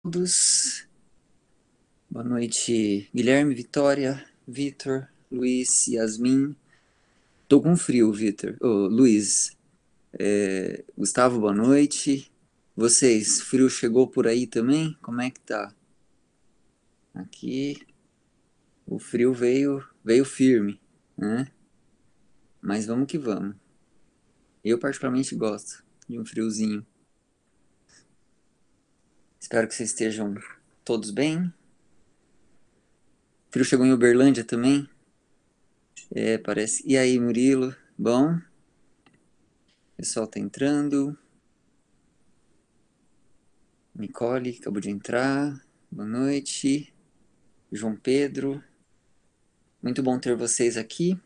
todos. Boa noite, Guilherme, Vitória, Vitor, Luiz, Yasmin. Tô com frio, Vitor. Ô, Luiz, Gustavo, boa noite. Vocês, frio chegou por aí também? Como é que tá? Aqui o frio veio firme, né? Mas vamos que vamos. Eu particularmente gosto de um friozinho. Espero que vocês estejam todos bem. Frio chegou em Uberlândia também? É, parece. E aí, Murilo? Bom? O pessoal tá entrando. Nicole, acabou de entrar. Boa noite. João Pedro. Muito bom ter vocês aqui.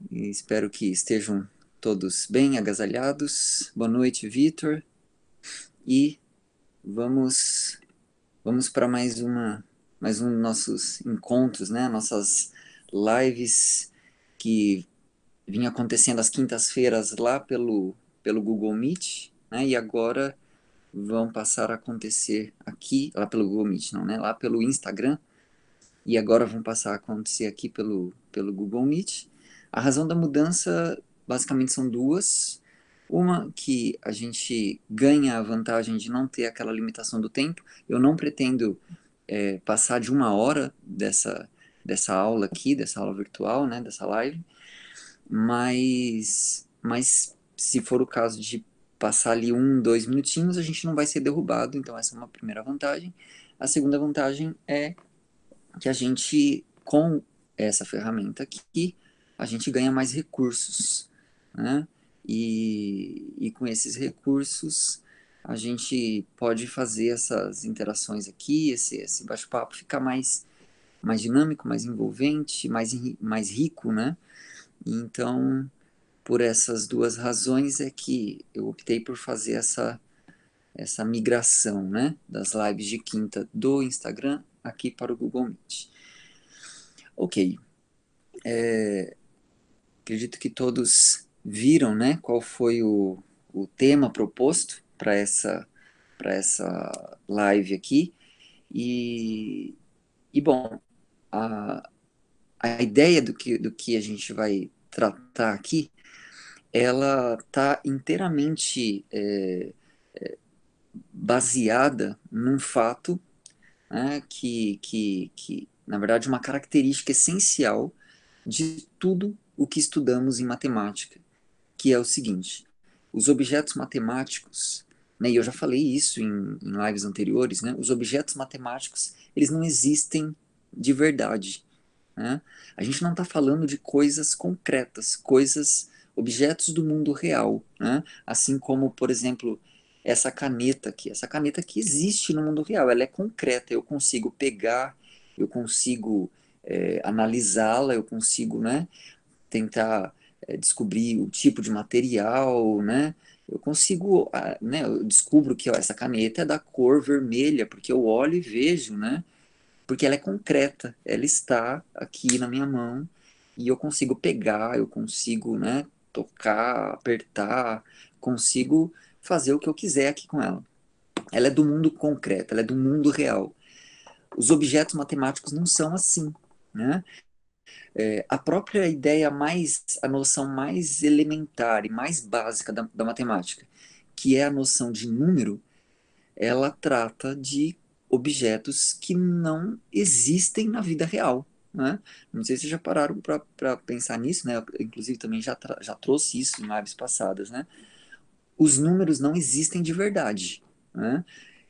E espero que estejam todos bem agasalhados. Boa noite, Vitor. E vamos vamos para mais um dos nossos encontros, né? Nossas lives que vinha acontecendo às quintas-feiras lá pelo Google Meet, né? E agora vão passar a acontecer aqui, lá pelo Google Meet, não, né? Lá pelo Instagram, e agora vão passar a acontecer aqui pelo Google Meet. A razão da mudança basicamente são duas. Uma, que a gente ganha a vantagem de não ter aquela limitação do tempo. Eu não pretendo passar de 1 hora dessa aula aqui, dessa aula virtual, né, dessa live, mas se for o caso de passar ali 1, 2 minutinhos, a gente não vai ser derrubado, então essa é uma primeira vantagem. A segunda vantagem é que a gente, com essa ferramenta aqui, a gente ganha mais recursos, né? E com esses recursos, a gente pode fazer essas interações aqui, esse bate-papo ficar mais dinâmico, mais envolvente, mais rico, né? Então, por essas duas razões é que eu optei por fazer essa migração, né, das lives de quinta do Instagram aqui para o Google Meet. Ok, acredito que todos viram, né, qual foi o tema proposto para essa live aqui. E, e bom, a, a ideia do que a gente vai tratar aqui, ela está inteiramente baseada num fato, né, que, na verdade, é uma característica essencial de tudo o que estudamos em matemática, que é o seguinte: os objetos matemáticos, né, e eu já falei isso em lives anteriores, né, os objetos matemáticos, eles não existem de verdade, né? A gente não está falando de coisas concretas, objetos do mundo real, né? Assim como, por exemplo, essa caneta aqui existe no mundo real, ela é concreta, eu consigo pegar, eu consigo analisá-la, eu consigo, né, tentar descobrir o tipo de material, né? Eu consigo, né, eu descubro que ó, essa caneta é da cor vermelha, porque eu olho e vejo, né? Porque ela é concreta, ela está aqui na minha mão e eu consigo pegar, eu consigo, né, tocar, apertar, consigo fazer o que eu quiser aqui com ela. Ela é do mundo concreto, ela é do mundo real. Os objetos matemáticos não são assim, né? A própria a noção mais elementar e mais básica da matemática, que é a noção de número, ela trata de objetos que não existem na vida real, né? Não sei se vocês já pararam para pensar nisso, né? Eu, inclusive, também já trouxe isso em lives passadas, né? Os números não existem de verdade, né?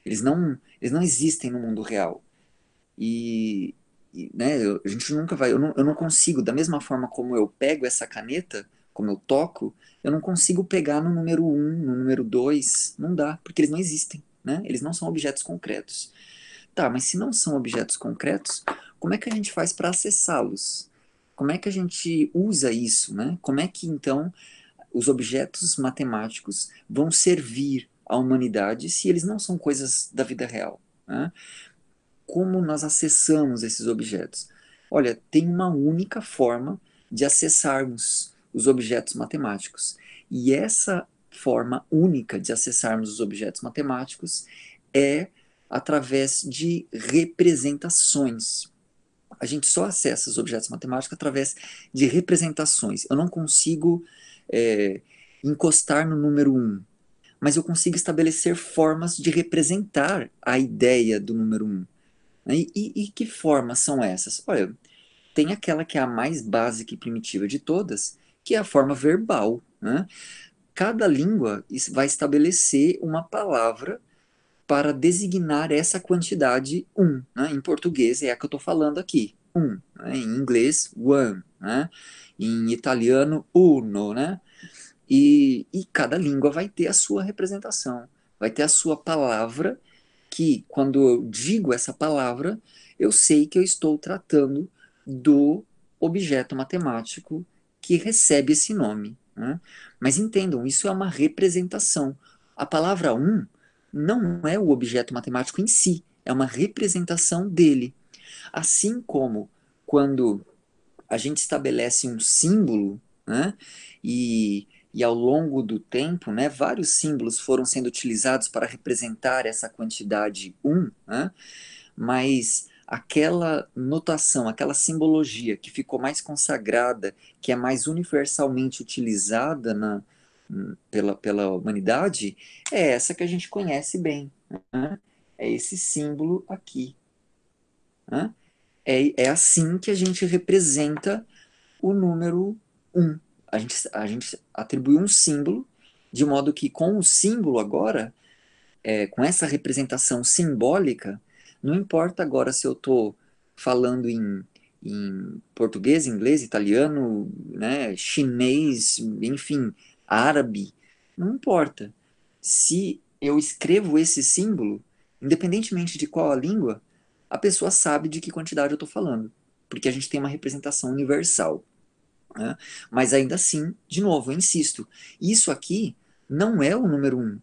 Eles não existem no mundo real. E, né, a gente nunca vai, eu não consigo, da mesma forma como eu pego essa caneta, como eu toco, eu não consigo pegar no número um, no número 2, não dá, porque eles não existem, né? Eles não são objetos concretos. Tá, mas se não são objetos concretos, como é que a gente faz para acessá-los? Como é que a gente usa isso, né? Como é que então os objetos matemáticos vão servir à humanidade se eles não são coisas da vida real, né? Como nós acessamos esses objetos? Olha, tem uma única forma de acessarmos os objetos matemáticos. E essa forma única de acessarmos os objetos matemáticos é através de representações. A gente só acessa os objetos matemáticos através de representações. Eu não consigo é, encostar no número um, mas eu consigo estabelecer formas de representar a ideia do número um. E que formas são essas? Olha, tem aquela que é a mais básica e primitiva de todas, que é a forma verbal, né? Cada língua vai estabelecer uma palavra para designar essa quantidade um, né? Em português é a que eu estou falando aqui, um, né? Em inglês, one, né? Em italiano, uno, né? E cada língua vai ter a sua representação, vai ter a sua palavra, que quando eu digo essa palavra, eu sei que eu estou tratando do objeto matemático que recebe esse nome, né? Mas entendam, isso é uma representação. A palavra um não é o objeto matemático em si, é uma representação dele. Assim como quando a gente estabelece um símbolo, né? E ao longo do tempo, né, vários símbolos foram sendo utilizados para representar essa quantidade um, né? Mas aquela notação, aquela simbologia que ficou mais consagrada, que é mais universalmente utilizada pela humanidade, é essa que a gente conhece bem, né? É esse símbolo aqui, né? É assim que a gente representa o número um. A gente atribui um símbolo, de modo que com o símbolo agora, com essa representação simbólica, não importa agora se eu estou falando em português, inglês, italiano, né, chinês, enfim, árabe, não importa. Se eu escrevo esse símbolo, independentemente de qual a língua, a pessoa sabe de que quantidade eu estou falando, porque a gente tem uma representação universal, né? Mas ainda assim, de novo, eu insisto, isso aqui não é o número um.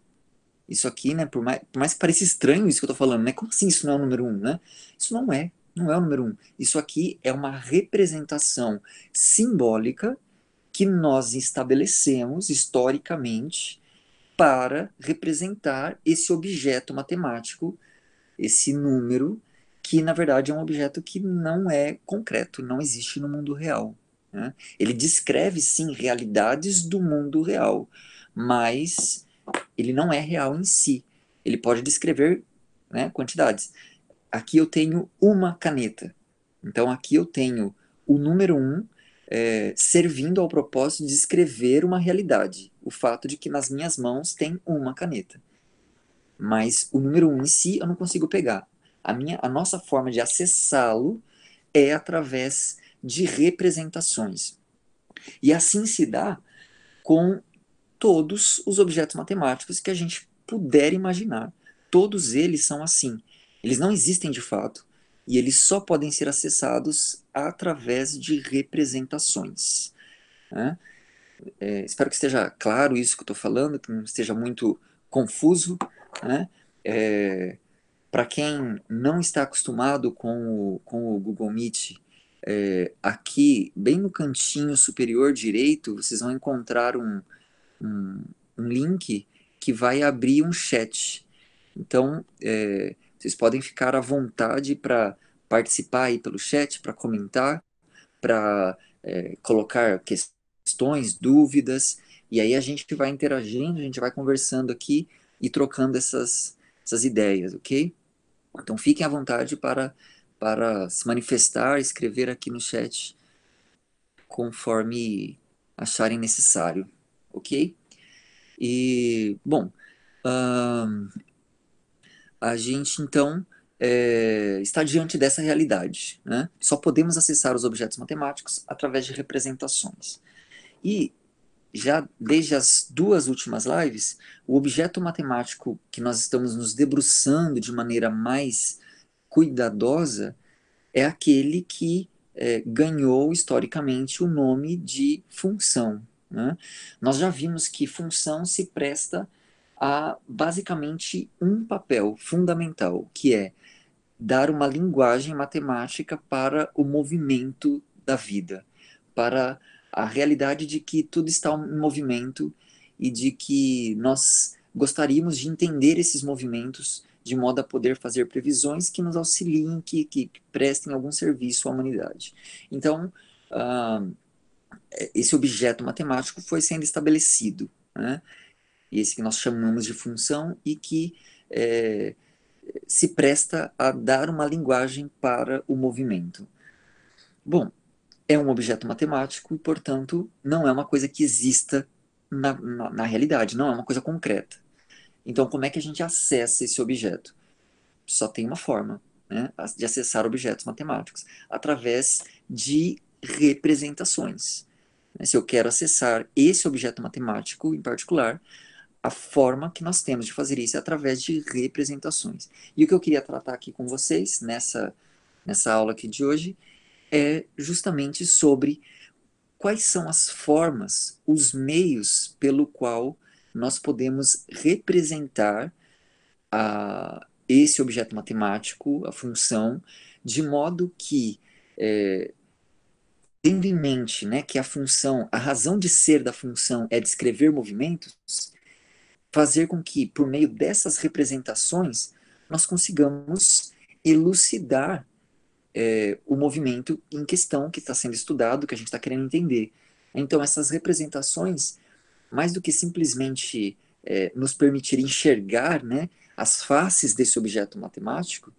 Isso aqui, né, por mais que pareça estranho isso que eu estou falando, né? Como assim isso não é o número um, né? Isso não é o número um. Isso aqui é uma representação simbólica que nós estabelecemos historicamente para representar esse objeto matemático, esse número, que na verdade é um objeto que não é concreto, não existe no mundo real, né? Ele descreve sim realidades do mundo real, mas ele não é real em si. Ele pode descrever, né, quantidades. Aqui eu tenho uma caneta. Então aqui eu tenho o número um servindo ao propósito de descrever uma realidade. O fato de que nas minhas mãos tem uma caneta. Mas o número um em si eu não consigo pegar. A nossa forma de acessá-lo é através de representações. E assim se dá com todos os objetos matemáticos que a gente puder imaginar. Todos eles são assim. Eles não existem de fato. E eles só podem ser acessados através de representações, né? Espero que esteja claro isso que eu estou falando, que não esteja muito confuso, né? Para quem não está acostumado com o Google Meet, aqui, bem no cantinho superior direito, vocês vão encontrar um, um link que vai abrir um chat. Então, vocês podem ficar à vontade para participar aí pelo chat, para comentar, para colocar questões, dúvidas, e aí a gente vai interagindo, a gente vai conversando aqui e trocando essas ideias, ok? Então fiquem à vontade para se manifestar, escrever aqui no chat conforme acharem necessário, ok? E, bom, ahn, a gente então está diante dessa realidade, né? Só podemos acessar os objetos matemáticos através de representações. E já desde as duas últimas lives, o objeto matemático que nós estamos nos debruçando de maneira mais cuidadosa é aquele que ganhou historicamente o nome de função, né? Nós já vimos que função se presta a basicamente um papel fundamental, que é dar uma linguagem matemática para o movimento da vida, para a realidade de que tudo está em movimento e de que nós gostaríamos de entender esses movimentos de modo a poder fazer previsões que nos auxiliem, que prestem algum serviço à humanidade. Então, esse objeto matemático foi sendo estabelecido, né? Esse que nós chamamos de função e que se presta a dar uma linguagem para o movimento. Bom, é um objeto matemático e, portanto, não é uma coisa que exista na realidade, não é uma coisa concreta. Então, como é que a gente acessa esse objeto? Só tem uma forma, né, de acessar objetos matemáticos, através de representações. Se eu quero acessar esse objeto matemático em particular, a forma que nós temos de fazer isso é através de representações. E o que eu queria tratar aqui com vocês, nessa aula aqui de hoje, é justamente sobre quais são as formas, os meios pelo qual nós podemos representar esse objeto matemático, a função, de modo que, tendo em mente, né, que a função, a razão de ser da função é descrever movimentos, fazer com que, por meio dessas representações, nós consigamos elucidar o movimento em questão que está sendo estudado, que a gente está querendo entender. Então, essas representações, mais do que simplesmente nos permitir enxergar, né, as faces desse objeto matemático,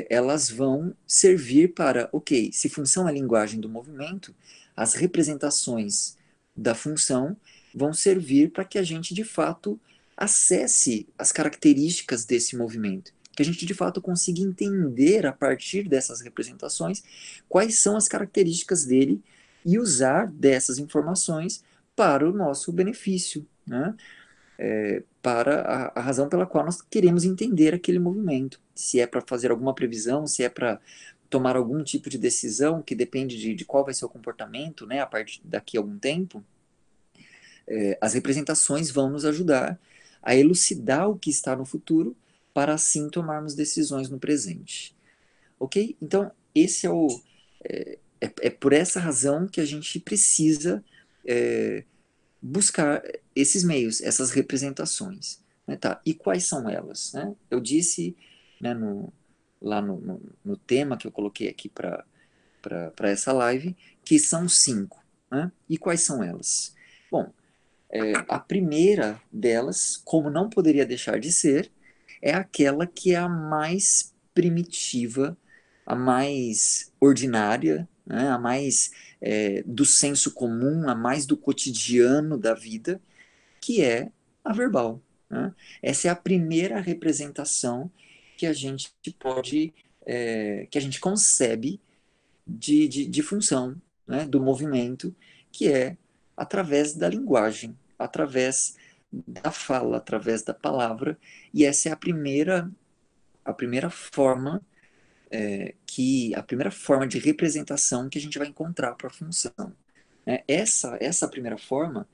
elas vão servir para, ok, se função é a linguagem do movimento, as representações da função vão servir para que a gente, de fato, acesse as características desse movimento, que a gente, de fato, consiga entender, a partir dessas representações, quais são as características dele e usar dessas informações para o nosso benefício, né? Para a razão pela qual nós queremos entender aquele movimento. Se é para fazer alguma previsão, se é para tomar algum tipo de decisão que depende de qual vai ser o comportamento, né, a partir daqui a algum tempo, as representações vão nos ajudar a elucidar o que está no futuro para assim tomarmos decisões no presente. Ok? Então, esse é por essa razão que a gente precisa buscar esses meios, essas representações. Né, tá? E quais são elas? Né? Eu disse, né, lá no tema que eu coloquei aqui para essa live, que são 5. Né? E quais são elas? Bom, a primeira delas, como não poderia deixar de ser, é aquela que é a mais primitiva, a mais ordinária, né, a mais do senso comum, a mais do cotidiano da vida, que é a verbal. Né? Essa é a primeira representação que a gente pode, que a gente concebe de função, né, do movimento, que é através da linguagem, através da fala, através da palavra, e essa é a primeira forma a primeira forma de representação que a gente vai encontrar para a função. Né? Essa primeira forma,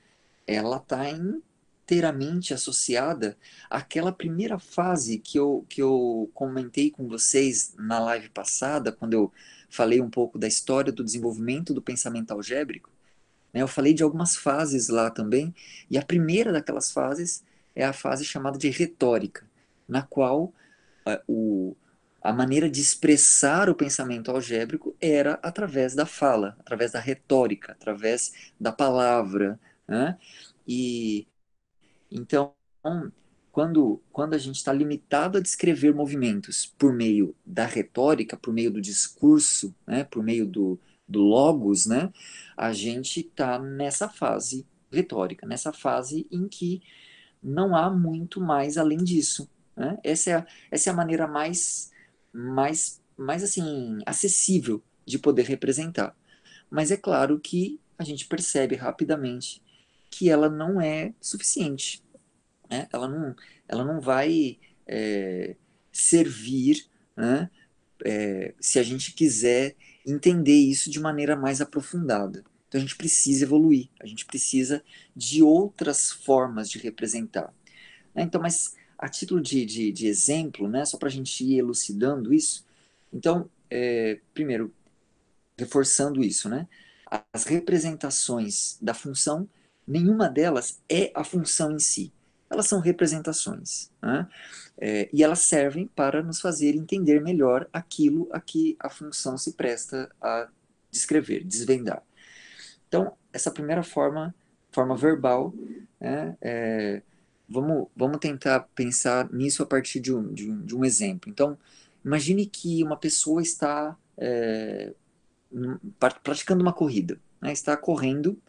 ela está inteiramente associada àquela primeira fase que eu comentei com vocês na live passada, quando eu falei um pouco da história do desenvolvimento do pensamento algébrico. Né? Eu falei de algumas fases lá também, e a primeira daquelas fases é a fase chamada de retórica, na qual a maneira de expressar o pensamento algébrico era através da fala, através da retórica, através da palavra. Né? E então, quando a gente está limitado a descrever movimentos por meio da retórica, por meio do discurso, né, por meio do logos, né, a gente está nessa fase retórica, nessa fase em que não há muito mais além disso. Né? Essa é a maneira mais assim, acessível de poder representar. Mas é claro que a gente percebe rapidamente que ela não é suficiente. Né? Ela não vai servir, né, se a gente quiser entender isso de maneira mais aprofundada. Então a gente precisa evoluir, a gente precisa de outras formas de representar. Né? Então, mas a título de exemplo, né, só para a gente ir elucidando isso, então, primeiro, reforçando isso, né, as representações da função, nenhuma delas é a função em si. Elas são representações, né? E elas servem para nos fazer entender melhor aquilo a que a função se presta a descrever, desvendar. Então, essa primeira forma verbal, né, vamos tentar pensar nisso a partir de um exemplo. Então, imagine que uma pessoa está praticando uma corrida, né, está correndo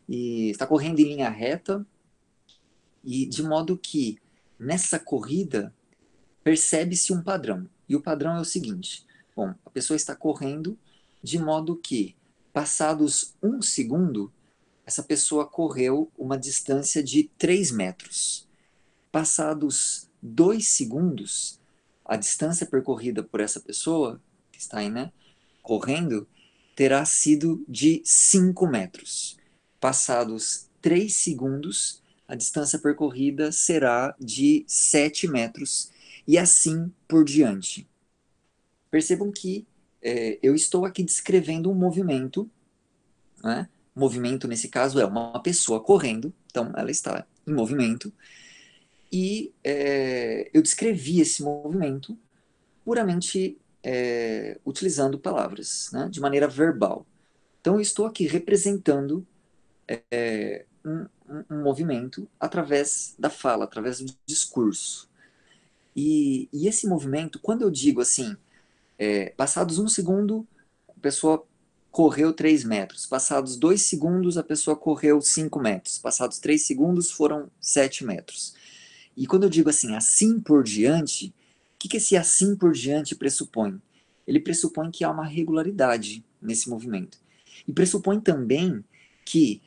em linha reta, e de modo que nessa corrida percebe-se um padrão. E o padrão é o seguinte: bom, a pessoa está correndo de modo que, passados um segundo, essa pessoa correu uma distância de 3 metros. Passados 2 segundos, a distância percorrida por essa pessoa, que está aí, né, correndo, terá sido de 5 metros. Passados 3 segundos, a distância percorrida será de 7 metros, e assim por diante. Percebam que eu estou aqui descrevendo um movimento, né? Movimento, nesse caso, é uma pessoa correndo, então ela está em movimento, e eu descrevi esse movimento puramente utilizando palavras, né? De maneira verbal. Então eu estou aqui representando um movimento através da fala, através do discurso. E esse movimento, quando eu digo assim, passados um segundo, a pessoa correu 3 metros. Passados 2 segundos, a pessoa correu 5 metros. Passados 3 segundos, foram 7 metros. E quando eu digo assim por diante, o que esse assim por diante pressupõe? Ele pressupõe que há uma regularidade nesse movimento. E pressupõe também que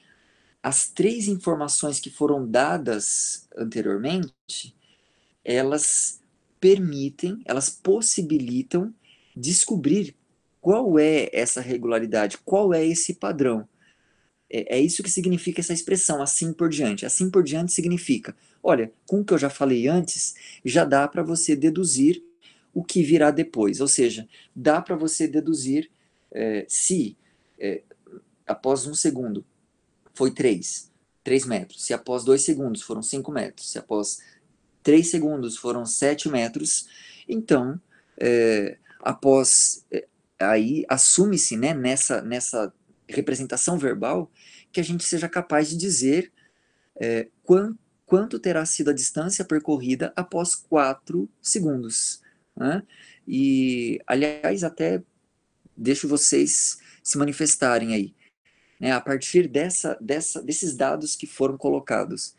as 3 informações que foram dadas anteriormente, elas permitem, elas possibilitam descobrir qual é essa regularidade, qual é esse padrão. É isso que significa essa expressão, assim por diante. Assim por diante significa, olha, com o que eu já falei antes, já dá para você deduzir o que virá depois. Ou seja, dá para você deduzir se após um segundo foi 3 metros, se após 2 segundos foram 5 metros, se após 3 segundos foram 7 metros, então, após, aí assume-se, né, nessa representação verbal, que a gente seja capaz de dizer quanto terá sido a distância percorrida após 4 segundos. Né? E, aliás, até deixo vocês se manifestarem aí, né, a partir desses dados que foram colocados.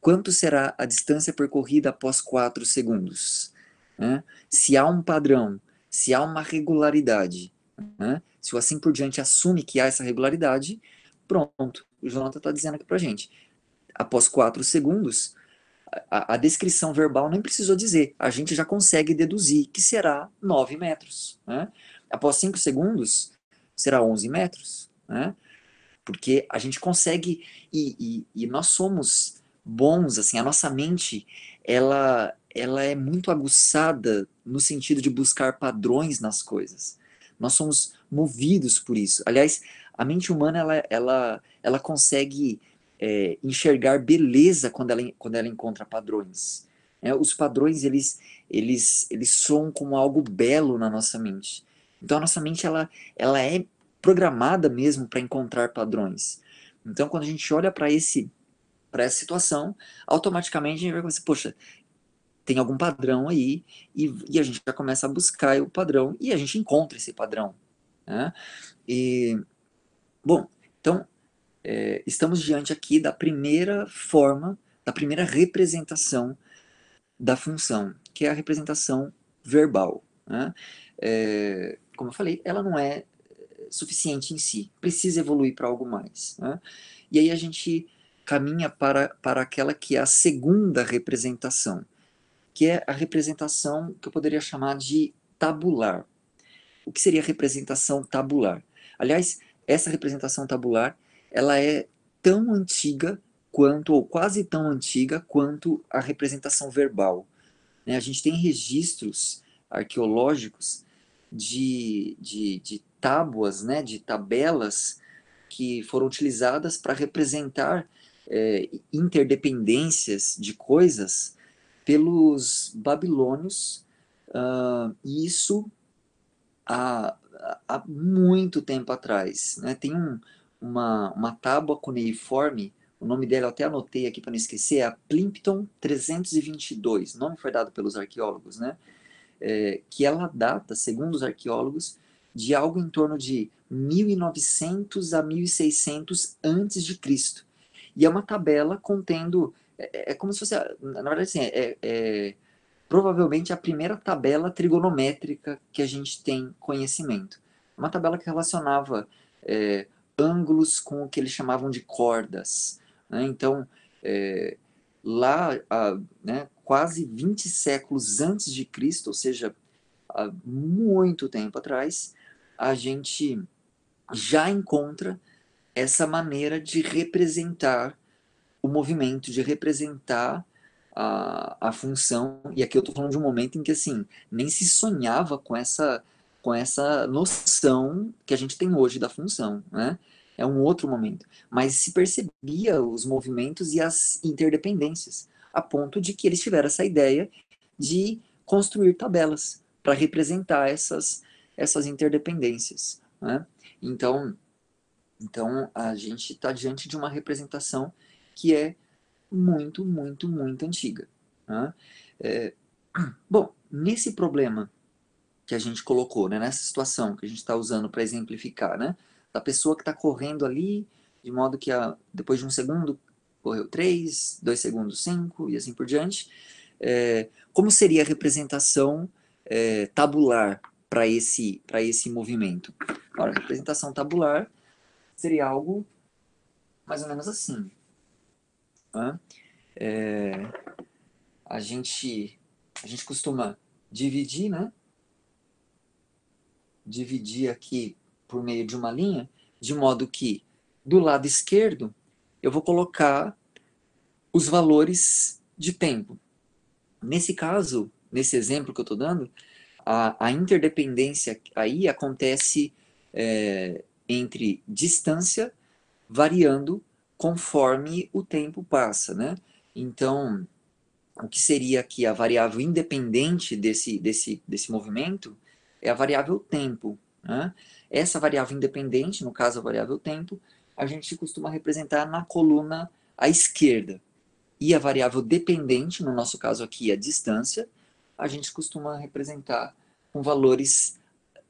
Quanto será a distância percorrida após 4 segundos? Né? Se há um padrão, se há uma regularidade, né? Se o assim por diante assume que há essa regularidade, pronto, o Jonathan está dizendo aqui para a gente. Após 4 segundos, a descrição verbal nem precisou dizer, a gente já consegue deduzir que será 9 metros. Né? Após 5 segundos, será 11 metros. Né? Porque a gente consegue, e nós somos bons, assim, a nossa mente, ela é muito aguçada no sentido de buscar padrões nas coisas. Nós somos movidos por isso. Aliás, a mente humana, ela consegue enxergar beleza quando ela encontra padrões. Os padrões, eles soam como algo belo na nossa mente. Então, a nossa mente, ela é programada mesmo para encontrar padrões. Então, quando a gente olha para essa situação, automaticamente a gente vai começar, poxa, tem algum padrão aí, e a gente já começa a buscar o padrão, e a gente encontra esse padrão. Né? E, bom, então, estamos diante aqui da primeira forma, da primeira representação da função, que é a representação verbal. Né? Como eu falei, ela não é suficiente em si, precisa evoluir para algo mais. Né? E aí a gente caminha para aquela que é a segunda representação, que é a representação que eu poderia chamar de tabular. O que seria a representação tabular? Aliás, essa representação tabular, ela é tão antiga quanto, ou quase tão antiga quanto a representação verbal. Né? A gente tem registros arqueológicos de tábuas, né, de tabelas que foram utilizadas para representar interdependências de coisas pelos babilônios, e isso há muito tempo atrás, né? Tem uma tábua cuneiforme, o nome dela eu até anotei aqui para não esquecer, é a Plimpton 322, o nome foi dado pelos arqueólogos, né? Que ela data, segundo os arqueólogos, de algo em torno de 1900 a 1600 antes de Cristo. E é uma tabela contendo, como se fosse, na verdade, assim, provavelmente a primeira tabela trigonométrica que a gente tem conhecimento. Uma tabela que relacionava ângulos com o que eles chamavam de cordas, né? Então, lá, né, quase 20 séculos antes de Cristo, ou seja, há muito tempo atrás, a gente já encontra essa maneira de representar o movimento, de representar a função. E aqui eu estou falando de um momento em que assim nem se sonhava com essa noção que a gente tem hoje da função, né? É um outro momento, mas se percebia os movimentos e as interdependências, a ponto de que eles tiveram essa ideia de construir tabelas para representar essas interdependências, né? Então, então a gente está diante de uma representação que é muito, muito, muito antiga, né? É, bom, nesse problema que a gente colocou, né, nessa situação que a gente está usando para exemplificar, né, da pessoa que está correndo ali, de modo que depois de um segundo correu 3, 2 segundos 5 e assim por diante, como seria a representação tabular para esse movimento? Ora, a representação tabular seria algo mais ou menos assim, né? a gente, a gente costuma dividir, né? Dividir aqui por meio de uma linha, de modo que do lado esquerdo eu vou colocar os valores de tempo. Nesse caso, nesse exemplo que eu estou dando, a interdependência aí acontece entre distância variando conforme o tempo passa, né? Então, o que seria aqui a variável independente desse movimento é a variável tempo, né? Essa variável independente, no caso a variável tempo, a gente costuma representar na coluna à esquerda. E a variável dependente, no nosso caso aqui a distância, a gente costuma representar com valores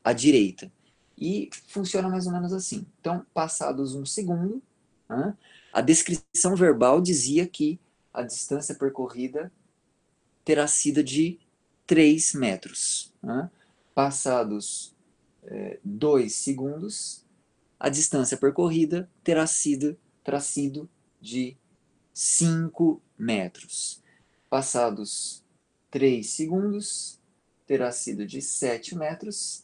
à direita. E funciona mais ou menos assim. Então, passados um segundo, né, a descrição verbal dizia que a distância percorrida terá sido de 3 metros. Né? Passados 2 segundos, a distância percorrida terá sido de 5 metros. Passados 3 segundos, terá sido de 7 metros.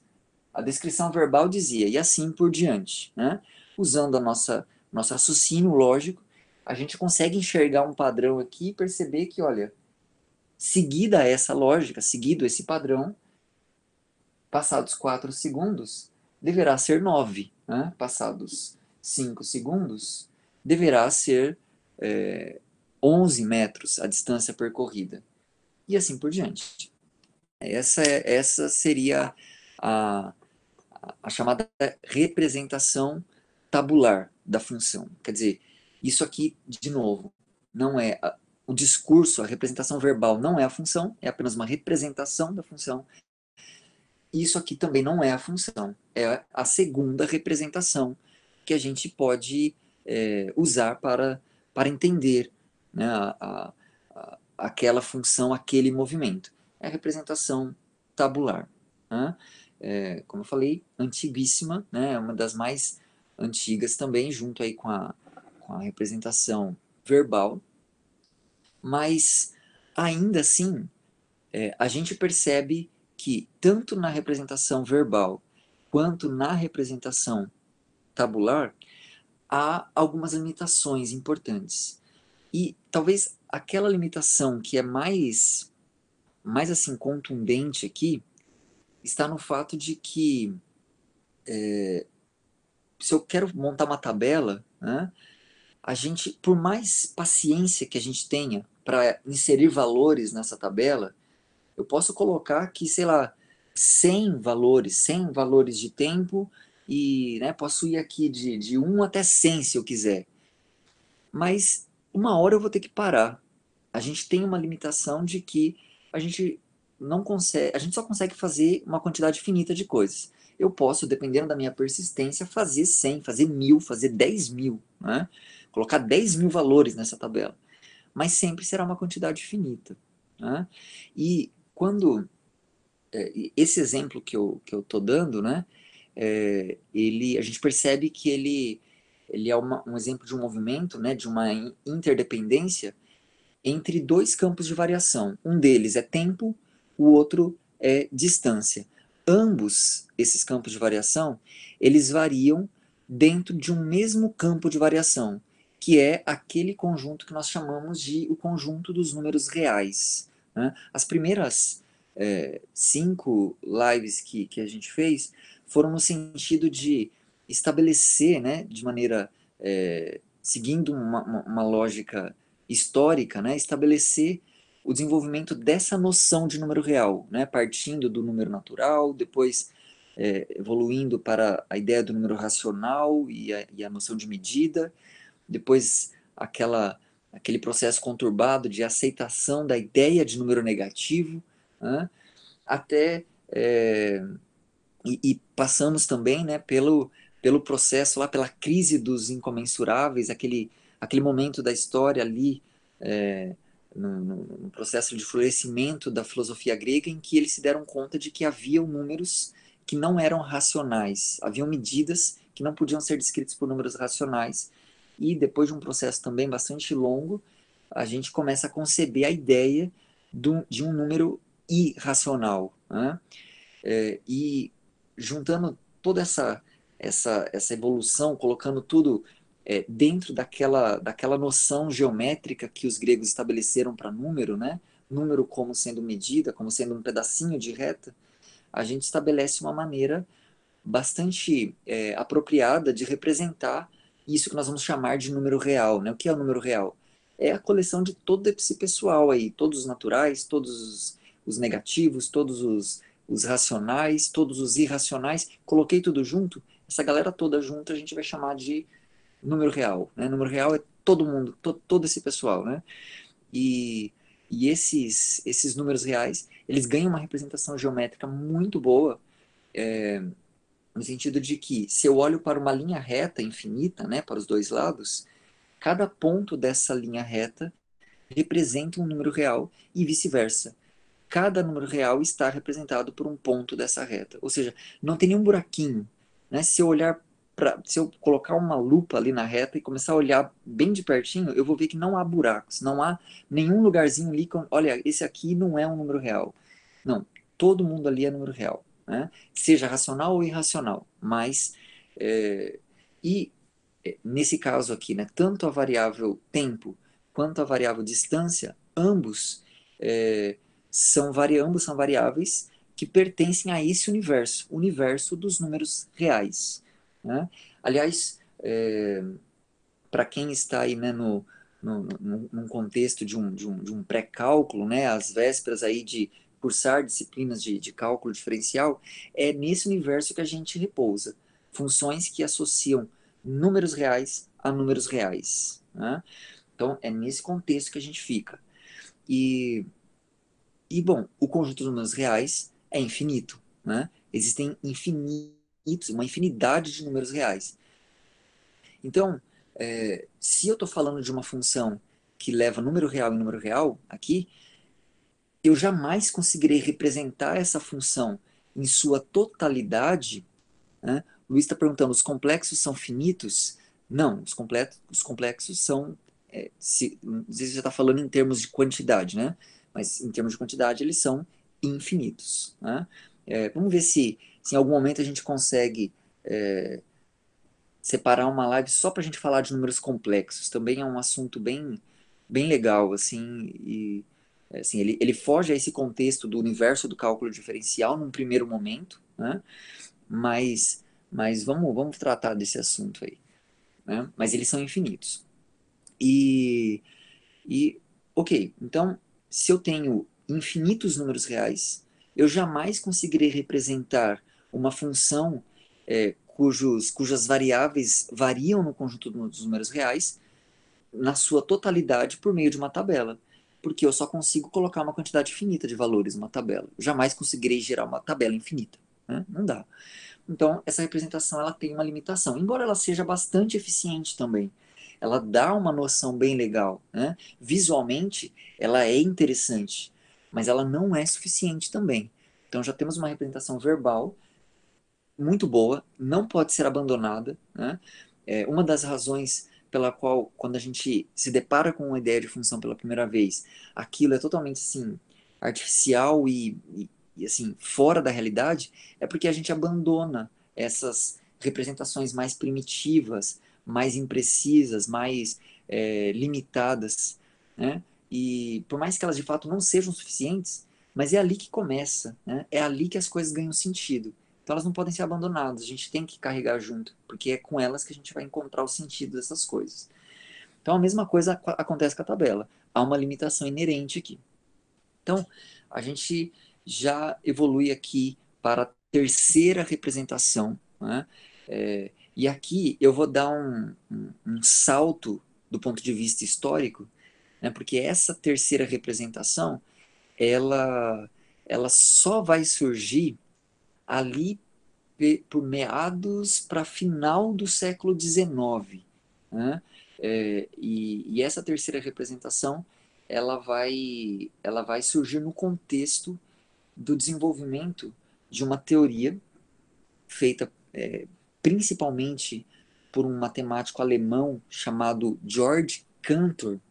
A descrição verbal dizia, e assim por diante. Né? Usando nosso raciocínio lógico, a gente consegue enxergar um padrão aqui e perceber que, olha, seguida essa lógica, seguido esse padrão, passados 4 segundos, deverá ser 9. Né? Passados 5 segundos, deverá ser 11 metros a distância percorrida. E assim por diante. Essa seria a, a chamada representação tabular da função. Quer dizer, isso aqui, de novo, não é o discurso, a representação verbal não é a função, é apenas uma representação da função. Isso aqui também não é a função, é a segunda representação que a gente pode usar para entender, né, aquela função, aquele movimento. É a representação tabular. Né? Como eu falei, antiguíssima, né, é uma das mais antigas também, junto aí com a representação verbal, mas ainda assim a gente percebe que tanto na representação verbal quanto na representação tabular há algumas limitações importantes. E talvez aquela limitação que é mais assim contundente aqui está no fato de que se eu quero montar uma tabela, né, a gente, por mais paciência que a gente tenha para inserir valores nessa tabela, eu posso colocar aqui, sei lá, 100 valores de tempo, e né, posso ir aqui de 1 até 100 se eu quiser. Mas uma hora eu vou ter que parar. A gente tem uma limitação de que a gente não consegue, a gente só consegue fazer uma quantidade finita de coisas. Eu posso, dependendo da minha persistência, fazer 100, fazer 1000, fazer 10.000, né? Colocar 10.000 valores nessa tabela. Mas sempre será uma quantidade finita, né? E quando esse exemplo que eu estou dando, né, a gente percebe que ele é um exemplo de um movimento, né, de uma interdependência entre dois campos de variação. Um deles é tempo, o outro é distância. Ambos esses campos de variação, eles variam dentro de um mesmo campo de variação, que é aquele conjunto que nós chamamos de o conjunto dos números reais, né? As primeiras 5 lives que a gente fez foram no sentido de estabelecer, né, de maneira seguindo uma lógica histórica, né, estabelecer o desenvolvimento dessa noção de número real, né, partindo do número natural, depois evoluindo para a ideia do número racional e a noção de medida, depois aquele processo conturbado de aceitação da ideia de número negativo, né, até e passamos também, né, pelo processo lá, pela crise dos incomensuráveis, aquele momento da história ali, no processo de florescimento da filosofia grega, em que eles se deram conta de que haviam números que não eram racionais, haviam medidas que não podiam ser descritas por números racionais, e depois de um processo também bastante longo, a gente começa a conceber a ideia de um número irracional, né? E juntando toda essa evolução, colocando tudo dentro daquela noção geométrica que os gregos estabeleceram para número, né? Número como sendo medida, como sendo um pedacinho de reta, a gente estabelece uma maneira bastante apropriada de representar isso que nós vamos chamar de número real, né? O que é o número real? É a coleção de todo esse pessoal aí, todos os naturais, todos os negativos, todos os racionais, todos os irracionais, coloquei tudo junto, essa galera toda junta a gente vai chamar de número real, né? Número real é todo mundo, todo esse pessoal, né? E, e esses números reais, eles ganham uma representação geométrica muito boa, no sentido de que se eu olho para uma linha reta infinita, né, para os dois lados, cada ponto dessa linha reta representa um número real e vice-versa. Cada número real está representado por um ponto dessa reta. Ou seja, não tem nenhum buraquinho, né? Se eu colocar uma lupa ali na reta e começar a olhar bem de pertinho, eu vou ver que não há buracos, não há nenhum lugarzinho ali que, olha, esse aqui não é um número real. Não, todo mundo ali é número real, né? Seja racional ou irracional. Mas, é, e nesse caso aqui, né, tanto a variável tempo quanto a variável distância, é, ambos são variáveis que pertencem a esse universo, o universo dos números reais, né? Aliás, para quem está aí, né, num contexto de um pré-cálculo, né, às vésperas aí de cursar disciplinas de cálculo diferencial, é nesse universo que a gente repousa. Funções que associam números reais a números reais, né? Então, é nesse contexto que a gente fica. E bom, o conjunto dos números reais é infinito, né? Existem uma infinidade de números reais. Então, se eu estou falando de uma função que leva número real em número real, aqui, eu jamais conseguirei representar essa função em sua totalidade, né? O Luiz está perguntando, os complexos são finitos? Não, os complexos são, às vezes você está falando em termos de quantidade, né? Mas em termos de quantidade eles são infinitos, né? Vamos ver se em algum momento a gente consegue separar uma live só para a gente falar de números complexos. Também é um assunto bem legal, assim, e assim, ele foge a esse contexto do universo do cálculo diferencial num primeiro momento, né? Mas, mas vamos tratar desse assunto aí, né? Mas eles são infinitos. E, ok, então, se eu tenho infinitos números reais, eu jamais conseguirei representar uma função cujas variáveis variam no conjunto dos números reais na sua totalidade por meio de uma tabela. Porque eu só consigo colocar uma quantidade finita de valores numa tabela. Eu jamais conseguirei gerar uma tabela infinita. Né? Não dá. Então, essa representação ela tem uma limitação, embora ela seja bastante eficiente também. Ela dá uma noção bem legal. Né? Visualmente, ela é interessante, mas ela não é suficiente também. Então, já temos uma representação verbal muito boa, não pode ser abandonada. Né? Uma das razões pela qual, quando a gente se depara com uma ideia de função pela primeira vez, aquilo é totalmente assim, artificial e assim, fora da realidade, é porque a gente abandona essas representações mais primitivas, mais imprecisas, mais limitadas, né? E por mais que elas de fato não sejam suficientes, mas é ali que começa, né? É ali que as coisas ganham sentido. Então elas não podem ser abandonadas, a gente tem que carregar junto, porque é com elas que a gente vai encontrar o sentido dessas coisas. Então a mesma coisa acontece com a tabela. Há uma limitação inerente aqui. Então a gente já evolui aqui para a terceira representação, né? E aqui eu vou dar um salto do ponto de vista histórico, né? Porque essa terceira representação, ela, ela só vai surgir ali por meados para final do século XIX. Né? E essa terceira representação ela vai surgir no contexto do desenvolvimento de uma teoria feita principalmente por um matemático alemão chamado Georg Cantor.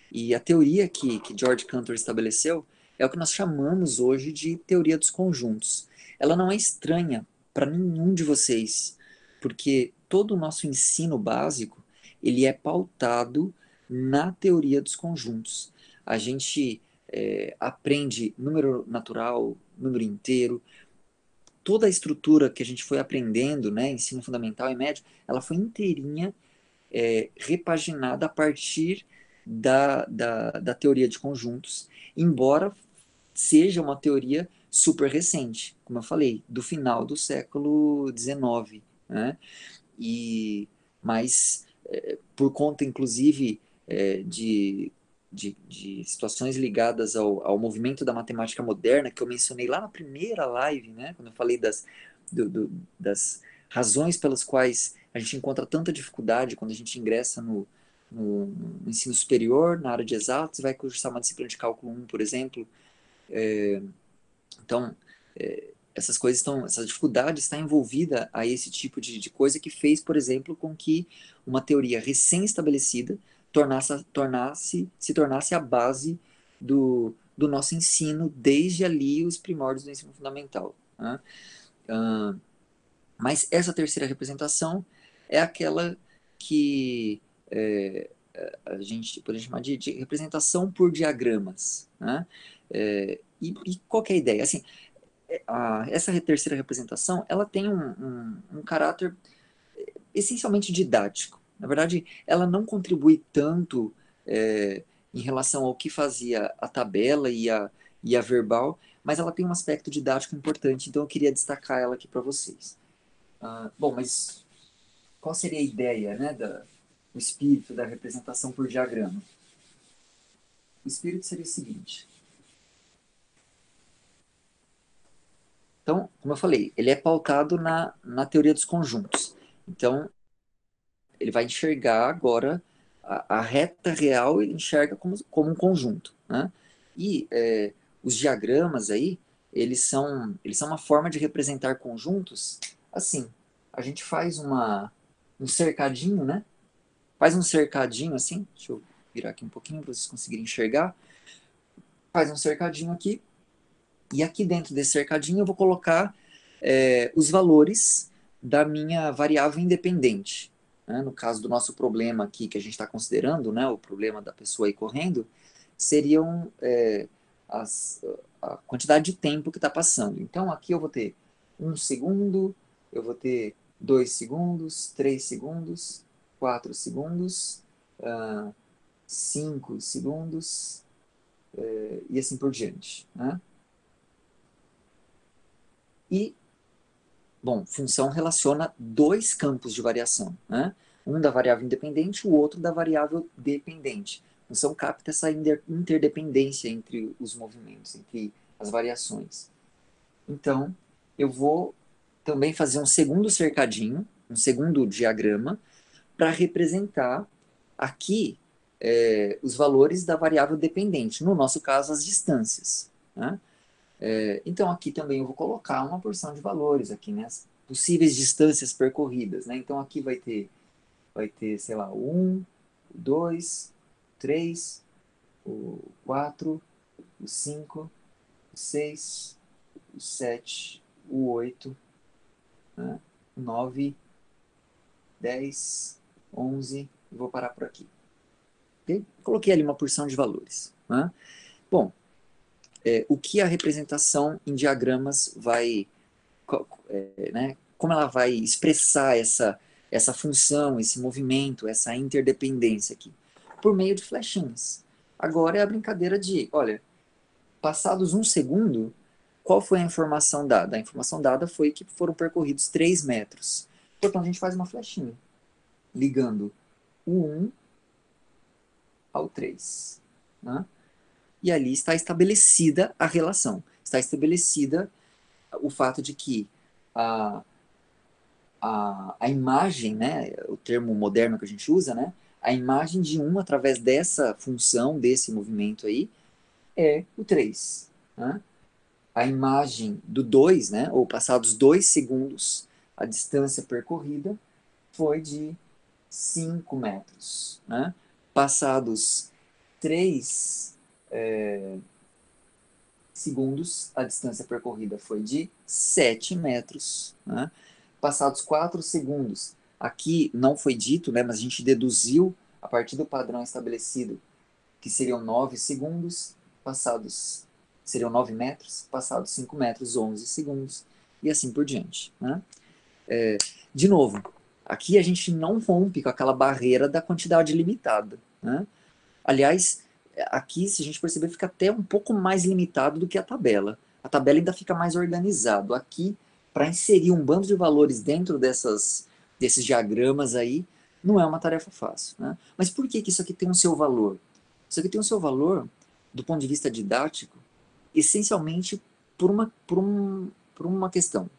E a teoria que Georg Cantor estabeleceu é o que nós chamamos hoje de teoria dos conjuntos. Ela não é estranha para nenhum de vocês, porque todo o nosso ensino básico ele é pautado na teoria dos conjuntos. A gente aprende número natural, número inteiro, toda a estrutura que a gente foi aprendendo, né, ensino fundamental e médio, ela foi inteirinha repaginada a partir da teoria de conjuntos, embora seja uma teoria super recente, como eu falei, do final do século XIX, né? Mas por conta, inclusive, de situações ligadas ao movimento da matemática moderna, que eu mencionei lá na primeira live, né? Quando eu falei das razões pelas quais a gente encontra tanta dificuldade quando a gente ingressa no ensino superior, na área de exatos, vai cursar uma disciplina de cálculo 1, por exemplo. Então, essa dificuldade está envolvida a esse tipo de coisa que fez, por exemplo, com que uma teoria recém-estabelecida se tornasse a base do nosso ensino desde ali os primórdios do ensino fundamental. Né? Mas essa terceira representação é aquela que a gente pode chamar de representação por diagramas. Né? E qual que é a ideia? Assim, essa terceira representação ela tem um caráter essencialmente didático. Na verdade, ela não contribui tanto em relação ao que fazia a tabela e a verbal, mas ela tem um aspecto didático importante, então eu queria destacar ela aqui para vocês. Bom, mas qual seria a ideia, né, o espírito da representação por diagrama? O espírito seria o seguinte. Então, como eu falei, ele é pautado na teoria dos conjuntos. Então, ele vai enxergar agora a reta real, ele enxerga como um conjunto. Né? E os diagramas aí, eles são uma forma de representar conjuntos assim. A gente faz um cercadinho, né? Faz um cercadinho assim. Deixa eu virar aqui um pouquinho para vocês conseguirem enxergar. Faz um cercadinho aqui. E aqui dentro desse cercadinho eu vou colocar os valores da minha variável independente. Né? No caso do nosso problema aqui que a gente está considerando, né, o problema da pessoa aí correndo, seriam a quantidade de tempo que está passando. Então aqui eu vou ter 1 segundo, eu vou ter 2 segundos, 3 segundos, 4 segundos 5 segundos, e assim por diante, né? E, bom, função relaciona dois campos de variação, né? Um da variável independente, o outro da variável dependente. A função capta essa interdependência entre os movimentos, entre as variações. Então, eu vou também fazer um segundo cercadinho, um segundo diagrama, para representar aqui os valores da variável dependente, no nosso caso, as distâncias, né? Então, aqui também eu vou colocar uma porção de valores aqui, né? As possíveis distâncias percorridas, né? Então, aqui vai ter, sei lá, o 1, o 2, o 3, o 4, o 5, o 6, o 7, o 8, né? O 9, 10, 11, e vou parar por aqui. Okay? Coloquei ali uma porção de valores, né? Bom, o que a representação em diagramas vai, né, como ela vai expressar essa função, esse movimento, essa interdependência aqui? Por meio de flechinhas. Agora é a brincadeira de, olha, passados um segundo, qual foi a informação dada? A informação dada foi que foram percorridos 3 metros. Portanto, a gente faz uma flechinha, ligando o 1 ao 3. Né? E ali está estabelecida a relação. Está estabelecida o fato de que a, a imagem, né, o termo moderno que a gente usa, né, a imagem de 1 através dessa função, desse movimento aí, é o 3. Né? A imagem do 2, né, ou passados 2 segundos, a distância percorrida foi de 5 metros. Né? Passados 3 segundos, a distância percorrida foi de 7 metros. Né? Passados 4 segundos, aqui não foi dito, né, mas a gente deduziu a partir do padrão estabelecido que seriam 9 segundos, passados seriam 9 metros, passados 5 metros, 11 segundos, e assim por diante. Né? De novo, aqui a gente não rompe com aquela barreira da quantidade limitada. Né? Aliás, aqui, se a gente perceber, fica até um pouco mais limitado do que a tabela. A tabela ainda fica mais organizado. Aqui, para inserir um bando de valores dentro desses diagramas aí, não é uma tarefa fácil. Né? Mas por que isso aqui tem um seu valor? Isso aqui tem o seu valor, do ponto de vista didático, essencialmente por uma questão.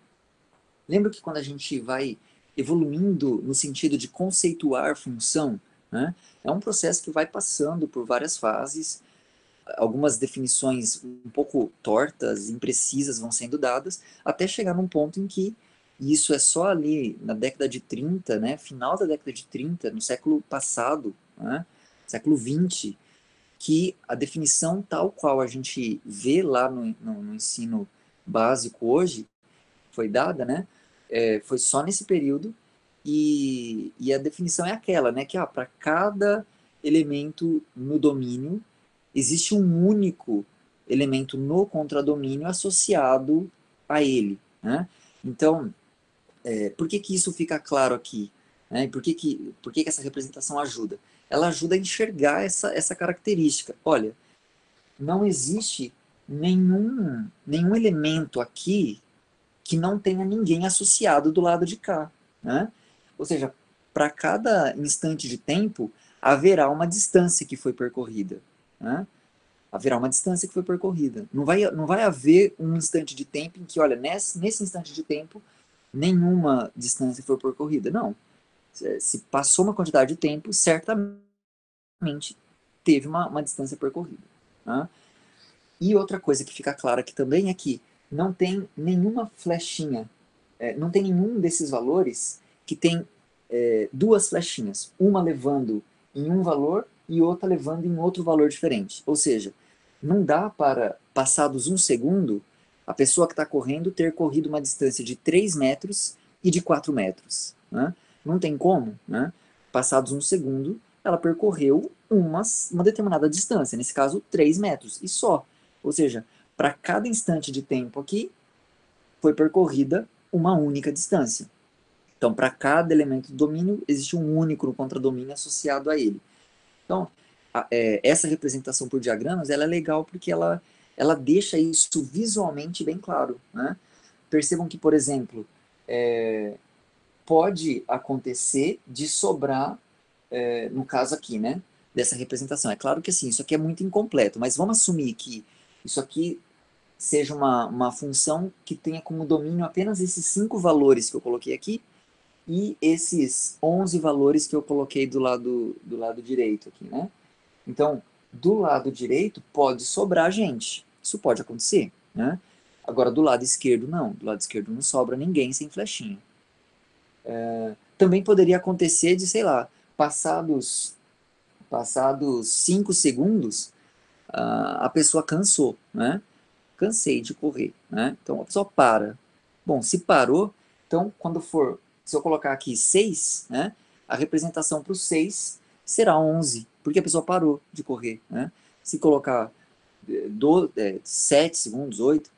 Lembra que quando a gente vai evoluindo no sentido de conceituar função, né, é um processo que vai passando por várias fases, algumas definições um pouco tortas, imprecisas vão sendo dadas, até chegar num ponto em que isso é só ali na década de 30, né, final da década de 30, no século passado, né, século 20, que a definição tal qual a gente vê lá no ensino básico hoje foi dada, né? Foi só nesse período e a definição é aquela, né? Que para cada elemento no domínio existe um único elemento no contradomínio associado a ele, né? Então, por que que isso fica claro aqui? Né? Por que que essa representação ajuda? Ela ajuda a enxergar essa característica. Olha, não existe nenhum elemento aqui que não tenha ninguém associado do lado de cá. Né? Ou seja, para cada instante de tempo, haverá uma distância que foi percorrida. Né? Haverá uma distância que foi percorrida. Não vai haver um instante de tempo em que, olha, nesse instante de tempo, nenhuma distância foi percorrida. Não. Se passou uma quantidade de tempo, certamente teve uma distância percorrida. Né? E outra coisa que fica clara aqui também é que não tem nenhuma flechinha, não tem nenhum desses valores que tem duas flechinhas, uma levando em um valor e outra levando em outro valor diferente. Ou seja, não dá para, passados um segundo, a pessoa que está correndo ter corrido uma distância de 3 metros e de 4 metros. Né? Não tem como. Né? Passados um segundo, ela percorreu uma determinada distância, nesse caso 3 metros, e só. Ou seja, para cada instante de tempo aqui, foi percorrida uma única distância. Então, para cada elemento do domínio, existe um único contradomínio associado a ele. Então, essa representação por diagramas, ela é legal porque ela deixa isso visualmente bem claro, né? Percebam que, por exemplo, pode acontecer de sobrar, no caso aqui, né, dessa representação. É claro que assim, isso aqui é muito incompleto, mas vamos assumir que isso aqui seja uma função que tenha como domínio apenas esses 5 valores que eu coloquei aqui e esses 11 valores que eu coloquei do lado direito aqui, né? Então, do lado direito pode sobrar gente. Isso pode acontecer, né? Agora, do lado esquerdo, não. Do lado esquerdo não sobra ninguém sem flechinha. Também poderia acontecer de, sei lá, passados 5 segundos, a pessoa cansou, né? Cansei de correr, né? Então a pessoa para. Bom, se parou, então quando for, se eu colocar aqui 6, né? A representação para o 6 será 11, porque a pessoa parou de correr, né? Se colocar 7 segundos, 8,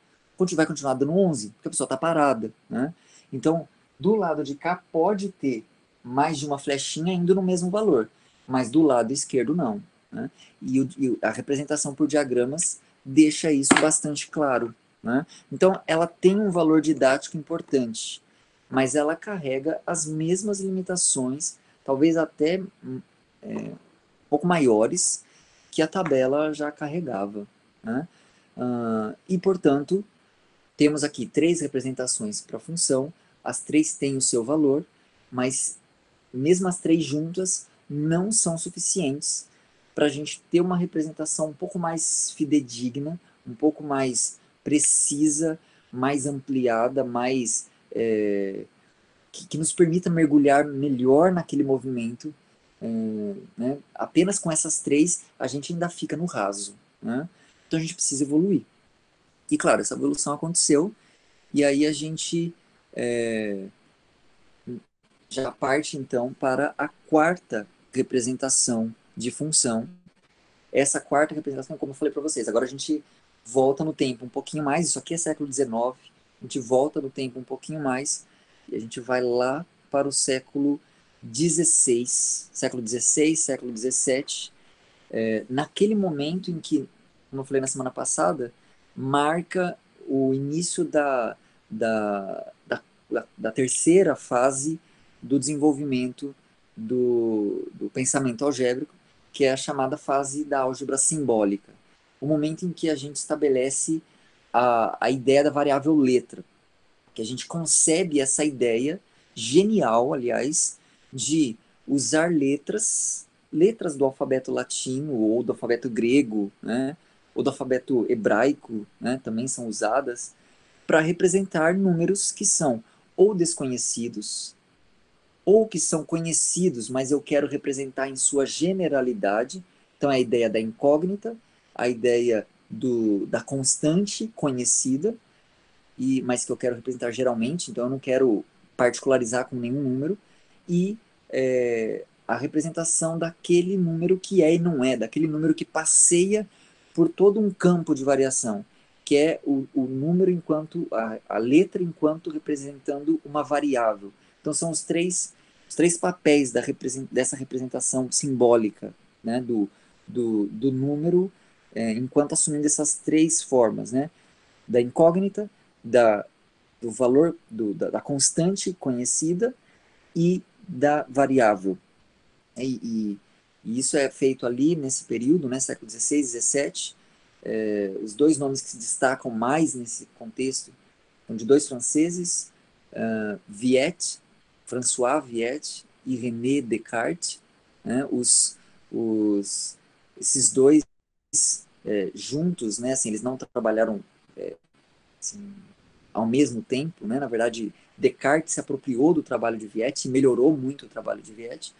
vai continuar dando 11, porque a pessoa está parada, né? Então, do lado de cá pode ter mais de uma flechinha indo no mesmo valor, mas do lado esquerdo não, né? E a representação por diagramas deixa isso bastante claro, né? Então, ela tem um valor didático importante, mas ela carrega as mesmas limitações, talvez até um pouco maiores, que a tabela já carregava, né? E, portanto, temos aqui 3 representações para a função, as 3 têm o seu valor, mas mesmo as 3 juntas não são suficientes para a gente ter uma representação um pouco mais fidedigna, um pouco mais precisa, mais ampliada, mais que nos permita mergulhar melhor naquele movimento. Né? Apenas com essas 3 a gente ainda fica no raso, né? Então a gente precisa evoluir. E claro, essa evolução aconteceu, e aí a gente já parte então para a quarta representação de função. Essa quarta representação, como eu falei para vocês, agora a gente volta no tempo um pouquinho mais, isso aqui é século XIX, a gente volta no tempo um pouquinho mais, e a gente vai lá para o século XVI, século XVII, naquele momento em que, como eu falei na semana passada, marca o início da terceira fase do desenvolvimento do pensamento algébrico, que é a chamada fase da álgebra simbólica. O momento em que a gente estabelece a ideia da variável letra, que a gente concebe essa ideia genial, aliás, de usar letras do alfabeto latino ou do alfabeto grego, né, ou do alfabeto hebraico, né, também são usadas para representar números que são ou desconhecidos ou que são conhecidos, mas eu quero representar em sua generalidade. Então, é a ideia da incógnita, a ideia da constante conhecida, mas que eu quero representar geralmente, então eu não quero particularizar com nenhum número, e a representação daquele número que é e não é, daquele número que passeia por todo um campo de variação, que é o número enquanto, a letra enquanto representando uma variável. Então são os três papéis dessa representação simbólica, né, do número, enquanto assumindo essas 3 formas, né, da incógnita, do valor da constante conhecida e da variável. E isso é feito ali nesse período, né, século XVI, XVII. Os 2 nomes que se destacam mais nesse contexto são de 2 franceses, Viette, François Viette e René Descartes, né, esses 2 juntos, né, assim, eles não trabalharam assim, ao mesmo tempo, né? Na verdade, Descartes se apropriou do trabalho de Viette e melhorou muito o trabalho de Viette,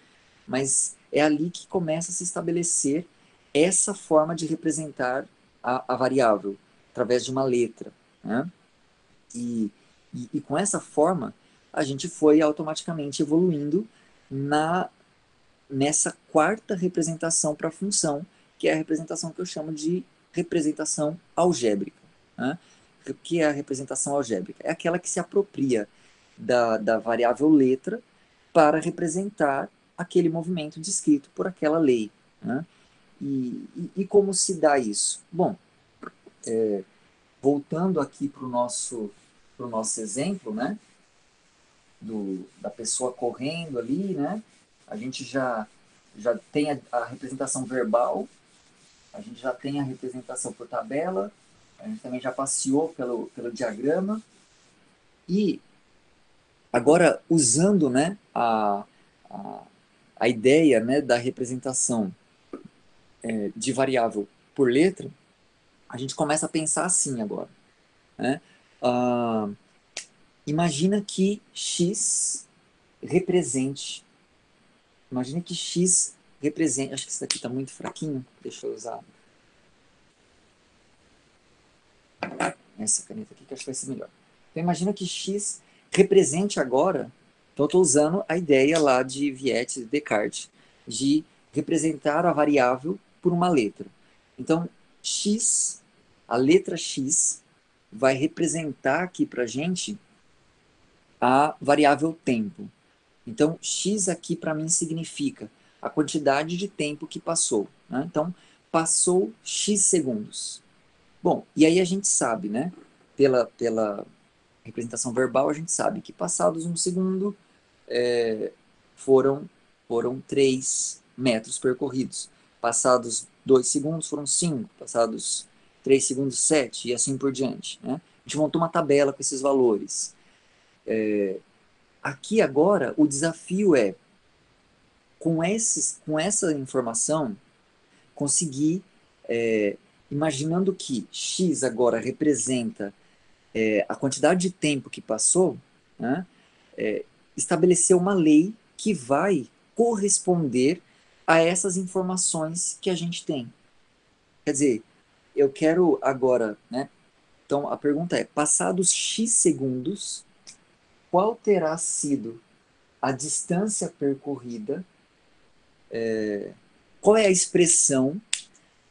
mas é ali que começa a se estabelecer essa forma de representar a variável, através de uma letra, né? E com essa forma, a gente foi automaticamente evoluindo nessa quarta representação para a função, que é a representação que eu chamo de representação algébrica, né? O que é a representação algébrica? É aquela que se apropria da variável letra para representar aquele movimento descrito por aquela lei. né? E como se dá isso? Bom, voltando aqui para o nosso exemplo, né? Da pessoa correndo ali, né? A gente já tem a representação verbal, a gente já tem a representação por tabela, a gente também já passeou pelo diagrama, e agora usando, né, a, a ideia, né, da representação de variável por letra, a gente começa a pensar assim agora, né? Ah, imagina que x represente, imagina que x represente, acho que isso daqui está muito fraquinho, deixa eu usar essa caneta aqui que acho que vai ser melhor. Então imagina que x represente agora, então eu estou usando a ideia lá de Vietes e Descartes, de representar a variável por uma letra. Então x, a letra x, vai representar aqui para a gente a variável tempo. Então x aqui para mim significa a quantidade de tempo que passou, né? Então passou x segundos. Bom, e aí a gente sabe, né? Pela representação verbal, a gente sabe que passados um segundo é, foram, foram 3 metros percorridos. Passados 2 segundos foram 5. Passados 3 segundos, 7, e assim por diante. Né? A gente montou uma tabela com esses valores. Aqui agora, o desafio é, com essa informação, conseguir, imaginando que x agora representa a quantidade de tempo que passou, né, estabelecer uma lei que vai corresponder a essas informações que a gente tem. Quer dizer, eu quero agora, né? Então a pergunta é: passados x segundos, qual terá sido a distância percorrida? Qual é a expressão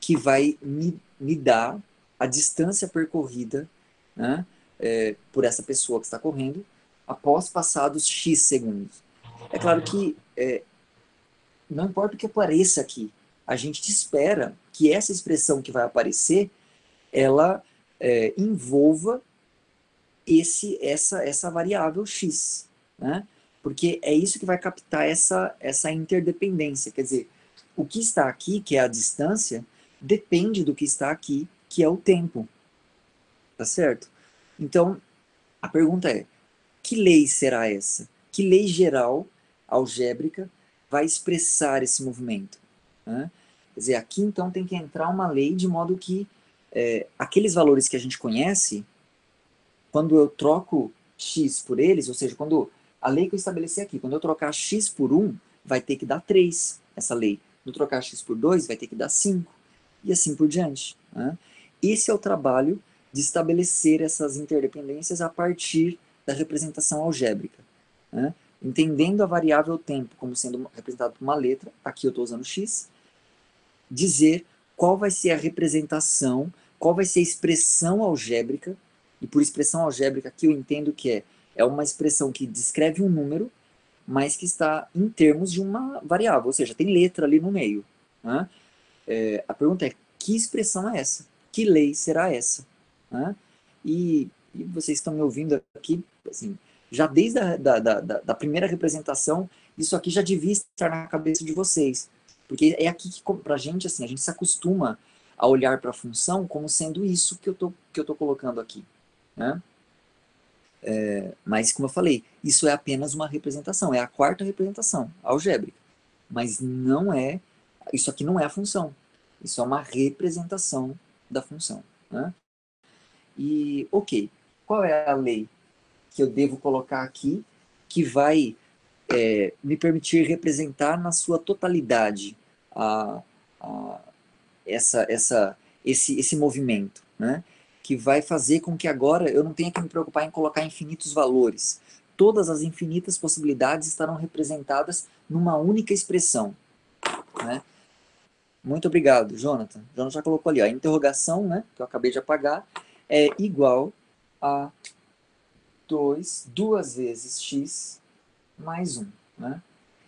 que vai me dar a distância percorrida, né, por essa pessoa que está correndo após passados X segundos? É claro que não importa o que apareça aqui, a gente espera que essa expressão que vai aparecer, ela envolva essa variável X, né? Porque é isso que vai captar essa interdependência. Quer dizer, o que está aqui, que é a distância, depende do que está aqui, que é o tempo. Tá certo? Então, a pergunta é: que lei será essa? Que lei geral, algébrica, vai expressar esse movimento? Né? Quer dizer, aqui então tem que entrar uma lei de modo que aqueles valores que a gente conhece, quando eu troco x por eles, ou seja, quando a lei que eu estabeleci aqui, quando eu trocar x por 1, vai ter que dar 3, essa lei. Quando eu trocar x por 2, vai ter que dar 5, e assim por diante. Né? Esse é o trabalho de estabelecer essas interdependências a partir da representação algébrica. Né? Entendendo a variável tempo como sendo representada por uma letra, aqui eu estou usando x, dizer qual vai ser a representação, qual vai ser a expressão algébrica, e por expressão algébrica aqui eu entendo que é uma expressão que descreve um número, mas que está em termos de uma variável, ou seja, tem letra ali no meio. Né? A pergunta é: que expressão é essa? Que lei será essa? Né? E vocês estão me ouvindo aqui, assim, já desde da primeira representação, isso aqui já devia estar na cabeça de vocês. Porque é aqui que, para a gente, assim, a gente se acostuma a olhar para a função como sendo isso que eu tô colocando aqui. Né? Mas, como eu falei, isso é apenas uma representação, é a quarta representação algébrica. Mas não é, isso aqui não é a função. Isso é uma representação da função. Né? E, ok, qual é a lei que eu devo colocar aqui que vai me permitir representar na sua totalidade a, a, esse movimento, né? Que vai fazer com que agora eu não tenha que me preocupar em colocar infinitos valores. Todas as infinitas possibilidades estarão representadas numa única expressão. Né? Muito obrigado, Jonathan. Jonathan já colocou ali, ó, a interrogação, né, que eu acabei de apagar, é igual a 2 vezes x mais 1. Né?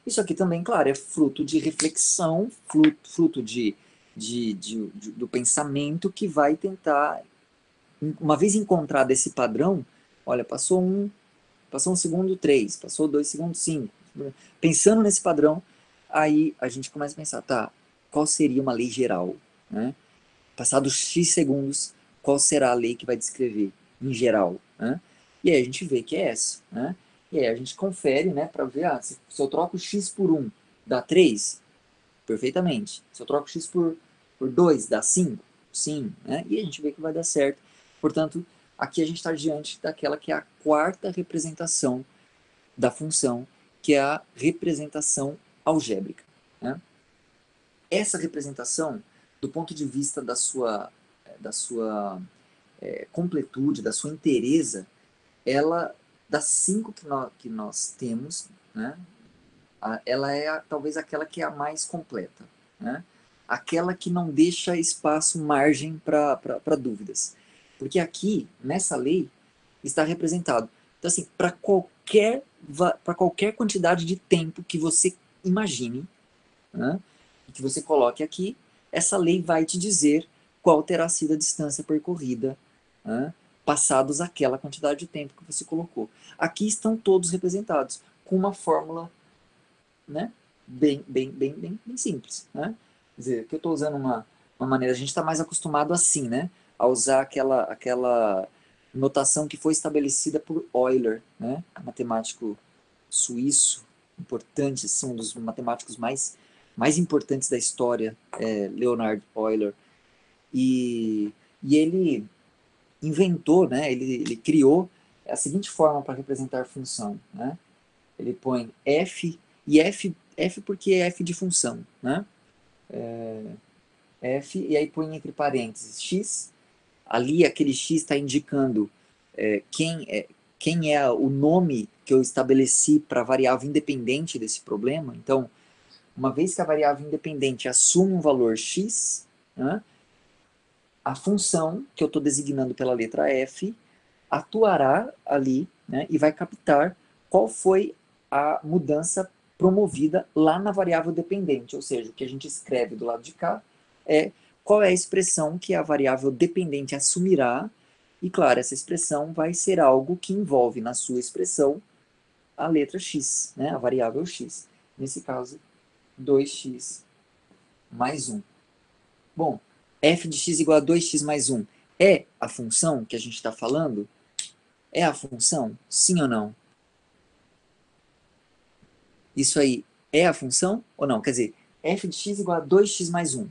Isso aqui também, claro, é fruto de reflexão, fruto do pensamento que vai tentar, uma vez encontrado esse padrão, olha, passou um segundo, 3, passou 2 segundos, 5. Pensando nesse padrão, aí a gente começa a pensar, tá, qual seria uma lei geral, né? Passados X segundos, qual será a lei que vai descrever em geral, né? E aí a gente vê que é essa, né? E aí a gente confere, né, para ver, se eu troco X por 1, dá 3, perfeitamente. Se eu troco X por 2, dá 5, sim, né? E a gente vê que vai dar certo. Portanto, aqui a gente está diante daquela que é a quarta representação da função, que é a representação algébrica, né? Essa representação, do ponto de vista da sua completude, da sua inteireza, ela, das 5 que nós temos, né, ela é talvez aquela que é a mais completa, né? Aquela que não deixa espaço, margem para dúvidas. Porque aqui, nessa lei, está representado. Então, assim, para qualquer quantidade de tempo que você imagine, né, e que você coloque aqui, essa lei vai te dizer qual terá sido a distância percorrida, né, passados aquela quantidade de tempo que você colocou. Aqui estão todos representados com uma fórmula, né, bem simples. Né? Quer dizer, que eu estou usando uma maneira, a gente está mais acostumado assim, né, a usar aquela notação que foi estabelecida por Euler, né, matemático suíço, importante, um dos matemáticos mais importantes da história, Leonhard Euler. E ele inventou, né, ele criou a seguinte forma para representar função. Né? Ele põe f, e f porque é f de função. Né? F, e aí põe entre parênteses x. Ali aquele x está indicando quem é o nome que eu estabeleci para a variável independente desse problema. Então, uma vez que a variável independente assume um valor x, né, a função que eu estou designando pela letra f atuará ali, né, e vai captar qual foi a mudança promovida lá na variável dependente, ou seja, o que a gente escreve do lado de cá é qual é a expressão que a variável dependente assumirá, e claro, essa expressão vai ser algo que envolve na sua expressão a letra x, né, a variável x. Nesse caso, 2x mais 1. Bom, f de x igual a 2x mais 1 é a função que a gente está falando? É a função? Sim ou não? Isso aí é a função ou não? Quer dizer, f de x igual a 2x mais 1.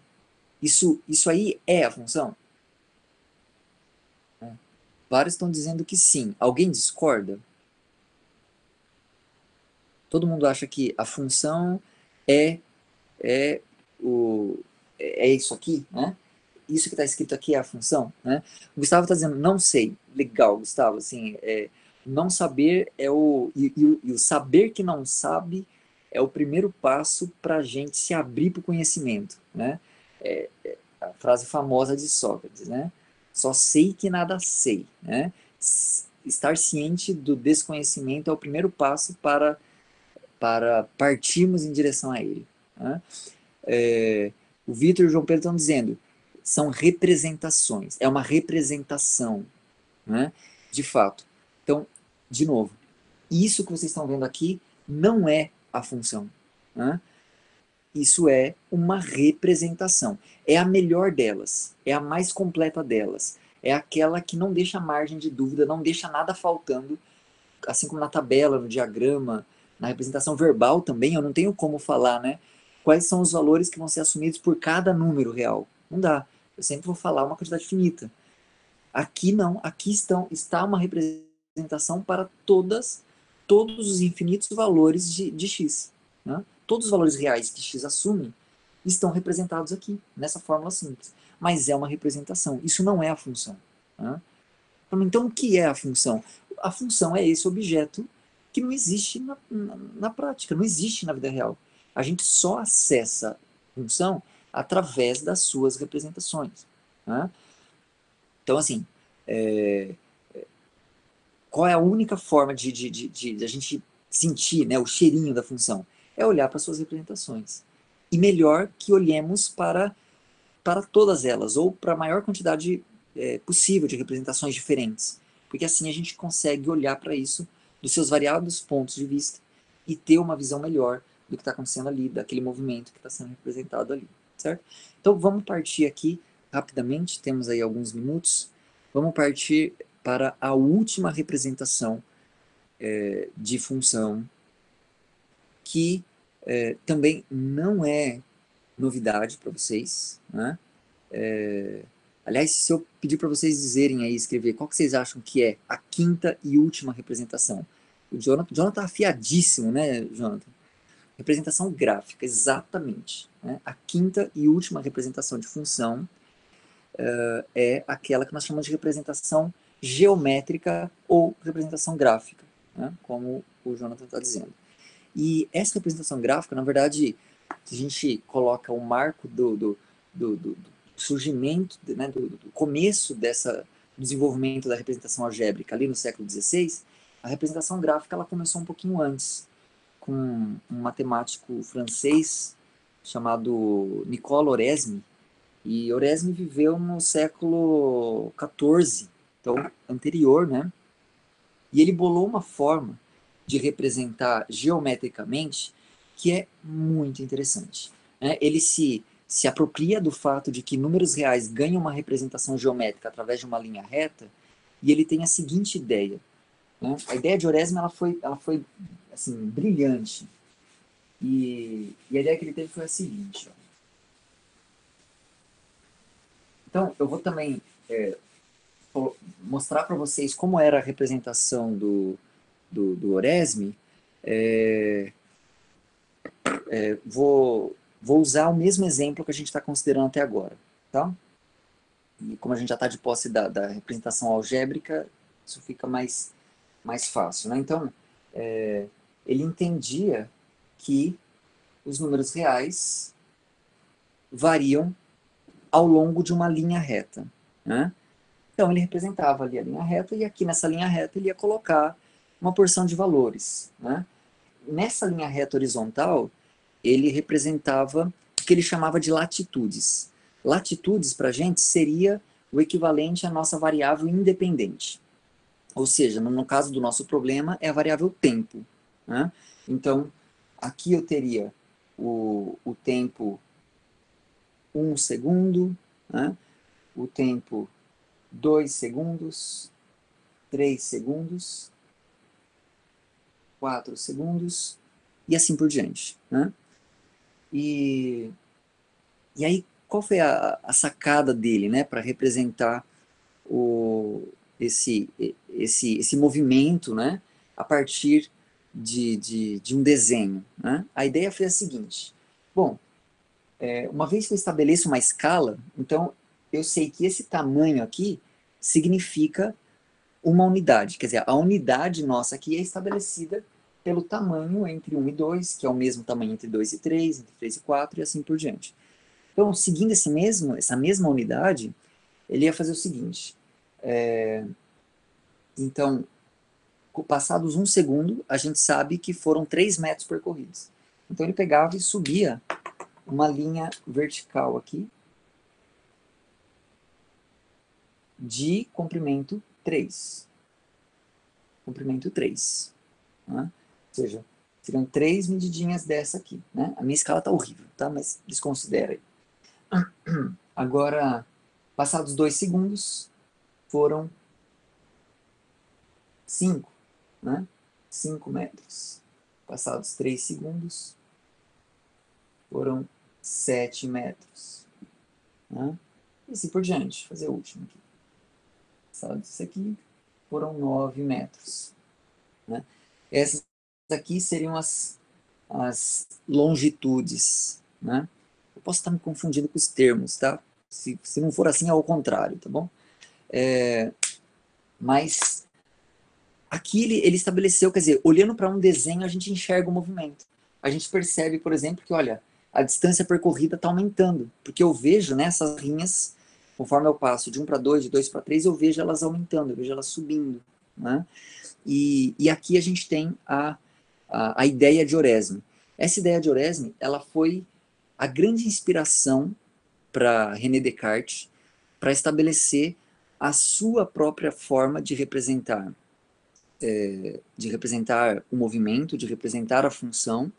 Isso aí é a função? Vários estão dizendo que sim. Alguém discorda? Todo mundo acha que a função é, é, é isso aqui, né? Isso que está escrito aqui é a função, né? O Gustavo está dizendo, não sei. Legal, Gustavo. Assim, não saber é o saber que não sabe é o primeiro passo para a gente se abrir para o conhecimento, né? A frase famosa de Sócrates, né? Só sei que nada sei, né? Estar ciente do desconhecimento é o primeiro passo para partirmos em direção a ele. Né? O Vitor e o João Pedro estão dizendo, são representações, é uma representação, né? De fato. Então, de novo, isso que vocês estão vendo aqui não é a função. Né? Isso é uma representação. É a melhor delas, é a mais completa delas. É aquela que não deixa margem de dúvida, não deixa nada faltando, assim como na tabela, no diagrama, na representação verbal também, eu não tenho como falar, né? Quais são os valores que vão ser assumidos por cada número real. Não dá. Eu sempre vou falar uma quantidade finita. Aqui não, aqui está uma representação para todos os infinitos valores de x. Né? Todos os valores reais que x assume estão representados aqui, nessa fórmula simples. Mas é uma representação, isso não é a função. Né? Então, o que é a função? A função é esse objeto que não existe na prática, não existe na vida real. A gente só acessa a função através das suas representações. Né? Então, assim, é, qual é a única forma de a gente sentir, né, o cheirinho da função? é olhar para suas representações. E melhor que olhemos para todas elas, ou para a maior quantidade possível de representações diferentes. Porque assim a gente consegue olhar para isso dos seus variados pontos de vista e ter uma visão melhor do que está acontecendo ali, daquele movimento que está sendo representado ali, certo? Então vamos partir aqui rapidamente, temos aí alguns minutos, vamos partir para a última representação de função, que também não é novidade para vocês, né? Aliás, se eu pedir para vocês dizerem aí, escrever, qual que vocês acham que é a quinta e última representação? O Jonathan tá afiadíssimo, né, Jonathan? Representação gráfica, exatamente. Né? A quinta e última representação de função é aquela que nós chamamos de representação geométrica ou representação gráfica, né? Como o Jonathan está dizendo. E essa representação gráfica, na verdade, se a gente coloca o marco do surgimento, né, do começo dessa desenvolvimento da representação algébrica ali no século XVI, a representação gráfica ela começou um pouquinho antes, com um matemático francês chamado Nicolas Oresme, e Oresme viveu no século XIV, então anterior, né? E ele bolou uma forma de representar geometricamente que é muito interessante. Né? Ele se apropria do fato de que números reais ganham uma representação geométrica através de uma linha reta, e ele tem a seguinte ideia. Né? A ideia de Oresme ela foi assim, brilhante. E a ideia que ele teve foi a seguinte. Ó. Então, eu vou também mostrar para vocês como era a representação do Oresme. Vou usar o mesmo exemplo que a gente está considerando até agora. Tá? E como a gente já está de posse da representação algébrica, isso fica mais fácil. Né? Então, ele entendia que os números reais variam ao longo de uma linha reta. Né? Então, ele representava ali a linha reta, e aqui nessa linha reta ele ia colocar uma porção de valores. Né? Nessa linha reta horizontal, ele representava o que ele chamava de latitudes. Latitudes, para a gente, seria o equivalente à nossa variável independente. Ou seja, no caso do nosso problema, é a variável tempo. Né? Então, aqui eu teria o tempo 1 segundo, né? O tempo 2 segundos, 3 segundos, 4 segundos, e assim por diante. Né? E aí, qual foi a sacada dele, né, para representar esse movimento, né, a partir de um desenho? Né? A ideia foi a seguinte: bom, uma vez que eu estabeleço uma escala, então eu sei que esse tamanho aqui significa uma unidade. Quer dizer, a unidade nossa aqui é estabelecida pelo tamanho entre 1 e 2, que é o mesmo tamanho entre 2 e 3, entre 3 e 4, e assim por diante. Então, seguindo essa mesma unidade, ele ia fazer o seguinte. Então, passados 1 segundo, a gente sabe que foram 3 metros percorridos. Então, ele pegava e subia uma linha vertical aqui de comprimento 3. Comprimento 3. Né? Ou seja, seriam 3 medidinhas dessa aqui. Né? A minha escala está horrível, tá? Mas desconsidera aí. Agora, passados 2 segundos, foram 5. Né? 5 metros. Passados 3 segundos, foram 7 metros. Né? E assim por diante. Vou fazer o último aqui. Passados isso aqui, foram 9 metros. Né? Essas aqui seriam as longitudes. Né? Eu posso estar me confundindo com os termos, tá? Se não for assim, é ao contrário, tá bom? Mas aqui ele estabeleceu, quer dizer, olhando para um desenho, a gente enxerga o movimento. A gente percebe, por exemplo, que, olha, a distância percorrida está aumentando, porque eu vejo nessas linhas, conforme eu passo de 1 para 2, de 2 para 3, eu vejo elas aumentando, eu vejo elas subindo. Né? E aqui a gente tem a ideia de Oresme. Essa ideia de Oresme, ela foi a grande inspiração para René Descartes para estabelecer a sua própria forma de representar o movimento, de representar a função,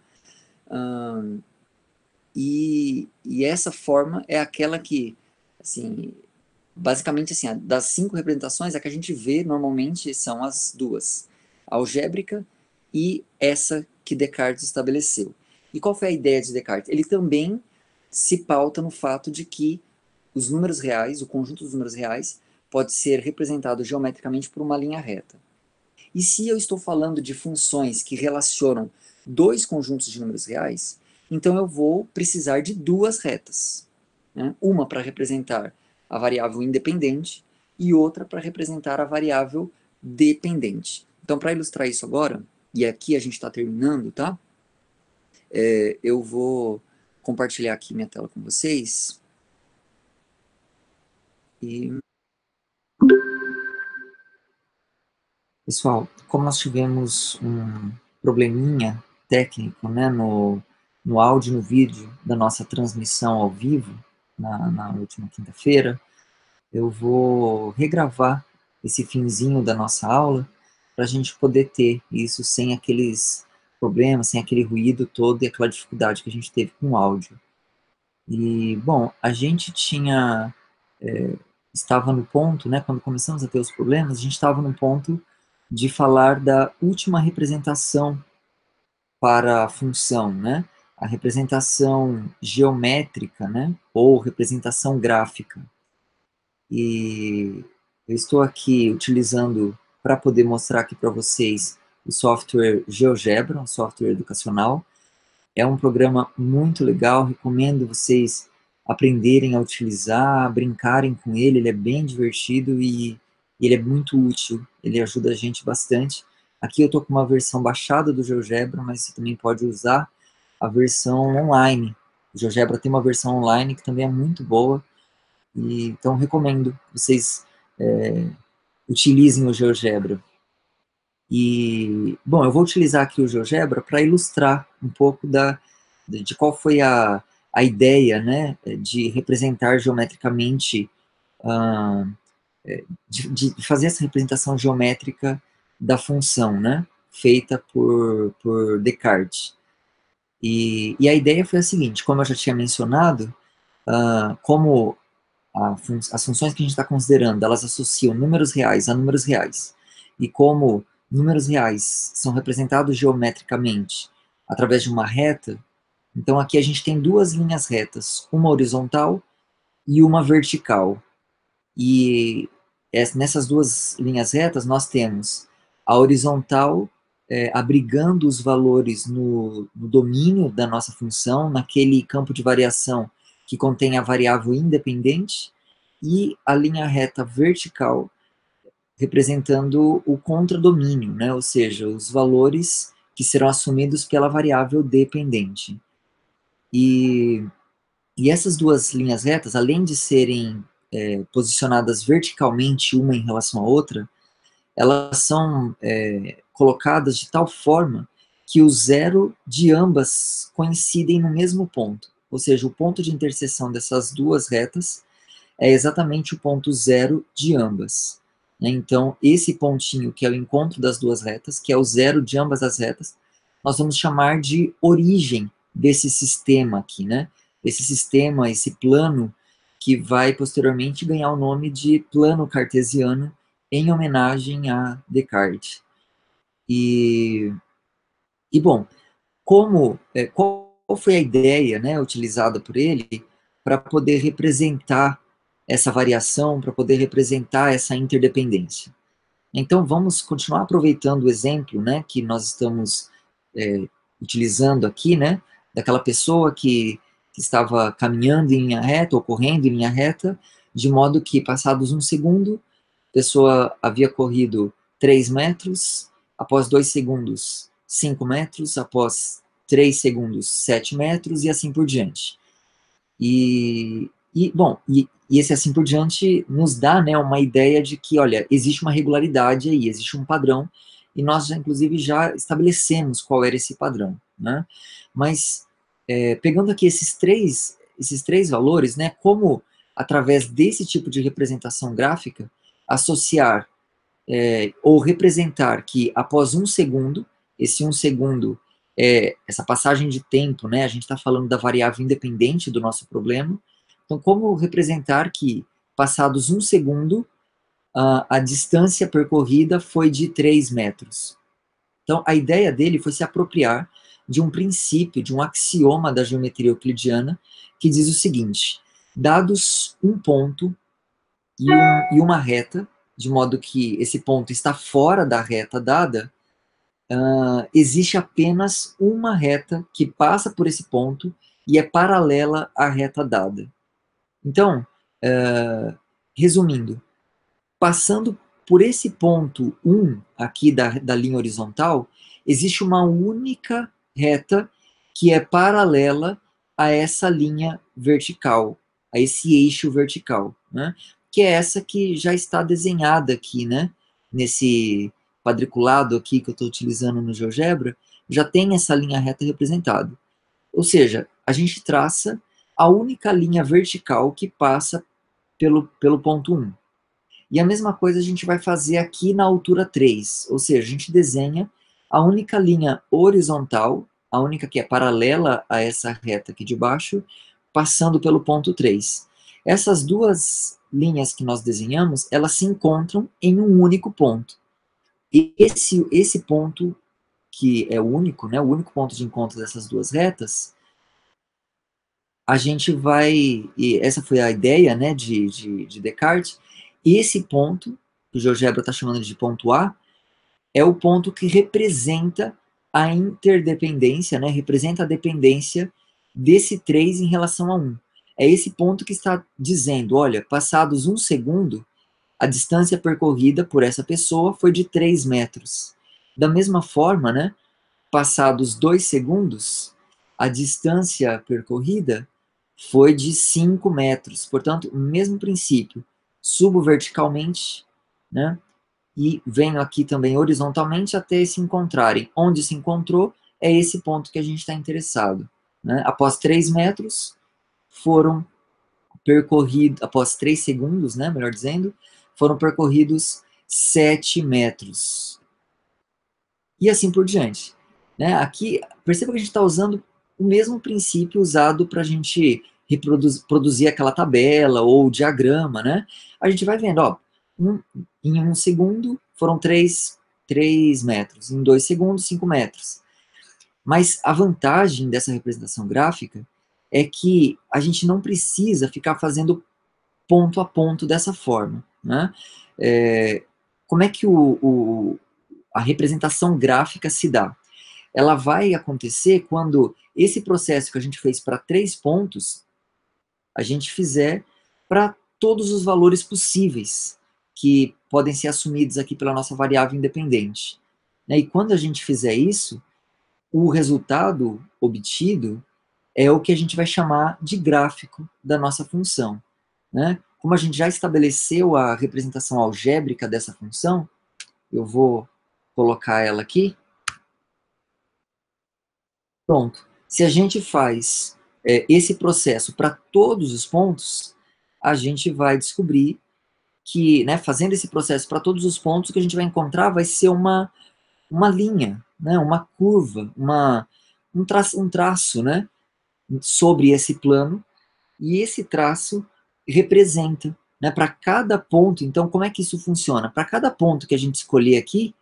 e essa forma é aquela que, assim, basicamente, assim, das 5 representações, a que a gente vê normalmente são as duas, a algébrica e essa que Descartes estabeleceu. E qual foi a ideia de Descartes? Ele também se pauta no fato de que os números reais, o conjunto dos números reais, pode ser representado geometricamente por uma linha reta. E se eu estou falando de funções que relacionam dois conjuntos de números reais, então eu vou precisar de duas retas, né? Uma para representar a variável independente e outra para representar a variável dependente. Então, para ilustrar isso agora, e aqui a gente está terminando, tá? Eu vou compartilhar aqui minha tela com vocês. E, pessoal, como nós tivemos um probleminha técnico, né, no áudio e no vídeo da nossa transmissão ao vivo, na última quinta-feira, eu vou regravar esse finzinho da nossa aula para a gente poder ter isso sem aqueles problemas, sem aquele ruído todo e aquela dificuldade que a gente teve com o áudio. E, bom, a gente estava no ponto, né, quando começamos a ter os problemas, a gente estava no ponto de falar da última representação para a função, né, a representação geométrica, né, ou representação gráfica. E eu estou aqui utilizando, para poder mostrar aqui para vocês, o software GeoGebra, um software educacional. É um programa muito legal, recomendo vocês aprenderem a utilizar, brincarem com ele é bem divertido e ele é muito útil, ele ajuda a gente bastante. Aqui eu estou com uma versão baixada do GeoGebra, mas você também pode usar a versão online. O GeoGebra tem uma versão online que também é muito boa, e então recomendo que vocês utilizem o GeoGebra. E, bom, eu vou utilizar aqui o GeoGebra para ilustrar um pouco de qual foi a ideia, né, de representar geometricamente, de fazer essa representação geométrica da função, né, feita por Descartes. E a ideia foi a seguinte, como eu já tinha mencionado, como as funções que a gente está considerando, elas associam números reais a números reais, e como números reais são representados geometricamente através de uma reta, então aqui a gente tem duas linhas retas, uma horizontal e uma vertical. E nessas duas linhas retas nós temos a horizontal abrigando os valores no domínio da nossa função, naquele campo de variação que contém a variável independente, e a linha reta vertical representando o contradomínio, né? Ou seja, os valores que serão assumidos pela variável dependente. E essas duas linhas retas, além de serem posicionadas verticalmente uma em relação à outra, elas são colocadas de tal forma que o zero de ambas coincidem no mesmo ponto. Ou seja, o ponto de interseção dessas duas retas é exatamente o ponto zero de ambas. Então, esse pontinho, que é o encontro das duas retas, que é o zero de ambas as retas, nós vamos chamar de origem desse sistema aqui, né? Esse sistema, esse plano, que vai posteriormente ganhar o nome de plano cartesiano, em homenagem a Descartes. E bom, qual foi a ideia, né, utilizada por ele para poder representar essa variação, para poder representar essa interdependência? Então, vamos continuar aproveitando o exemplo, né, que nós estamos utilizando aqui, né, daquela pessoa que estava caminhando em linha reta, ou correndo em linha reta, de modo que, passados um segundo, a pessoa havia corrido 3 metros, após 2 segundos, 5 metros, após 3 segundos, 7 metros, e assim por diante. Bom, esse assim por diante nos dá, né, uma ideia de que, olha, existe uma regularidade aí, existe um padrão, e nós, inclusive, já estabelecemos qual era esse padrão. né? Mas, pegando aqui esses três valores, né, como, através desse tipo de representação gráfica, associar ou representar que após um segundo, esse um segundo é essa passagem de tempo, né? A gente está falando da variável independente do nosso problema. Então, como representar que passados um segundo, a distância percorrida foi de 3 metros? Então, a ideia dele foi se apropriar de um princípio, de um axioma da geometria euclidiana, que diz o seguinte: dados um ponto e uma reta, de modo que esse ponto está fora da reta dada, existe apenas uma reta que passa por esse ponto e é paralela à reta dada. Então, resumindo, passando por esse ponto 1 aqui da linha horizontal, existe uma única reta que é paralela a essa linha vertical, a esse eixo vertical, né? Que é essa que já está desenhada aqui, né? Nesse quadriculado aqui que eu estou utilizando no GeoGebra, já tem essa linha reta representada. Ou seja, a gente traça a única linha vertical que passa pelo ponto 1. E a mesma coisa a gente vai fazer aqui na altura 3, ou seja, a gente desenha a única linha horizontal, a única que é paralela a essa reta aqui de baixo, passando pelo ponto 3. Essas duas linhas que nós desenhamos, elas se encontram em um único ponto. E esse ponto, que é o único, né, o único ponto de encontro dessas duas retas, a gente vai, e essa foi a ideia, né, de Descartes, e esse ponto, que o GeoGebra está chamando de ponto A, é o ponto que representa a interdependência, né, representa a dependência desse 3 em relação a 1. É esse ponto que está dizendo, olha, passados um segundo, a distância percorrida por essa pessoa foi de 3 metros. Da mesma forma, né, passados 2 segundos, a distância percorrida foi de 5 metros. Portanto, o mesmo princípio. Subo verticalmente, né? E venho aqui também horizontalmente até se encontrarem. Onde se encontrou é esse ponto que a gente está interessado. Né? Após 3 metros, foram percorridos, após 3 segundos, né, melhor dizendo, foram percorridos 7 metros. E assim por diante. Né? Aqui, perceba que a gente está usando o mesmo princípio usado para a gente produzir aquela tabela ou diagrama, né? A gente vai vendo, ó, em um segundo foram 3 metros, em 2 segundos, 5 metros. Mas a vantagem dessa representação gráfica é que a gente não precisa ficar fazendo ponto a ponto dessa forma, né? Como é que a representação gráfica se dá? Ela vai acontecer quando esse processo que a gente fez para 3 pontos, a gente fizer para todos os valores possíveis que podem ser assumidos aqui pela nossa variável independente. Né? E quando a gente fizer isso, o resultado obtido é o que a gente vai chamar de gráfico da nossa função. Né? Como a gente já estabeleceu a representação algébrica dessa função, eu vou colocar ela aqui. Pronto. Se a gente faz esse processo para todos os pontos, a gente vai descobrir que, né, fazendo esse processo para todos os pontos, o que a gente vai encontrar vai ser uma linha, né, uma curva, um traço, né, sobre esse plano, e esse traço representa, né, para cada ponto. Então, como é que isso funciona? Para cada ponto que a gente escolher aqui,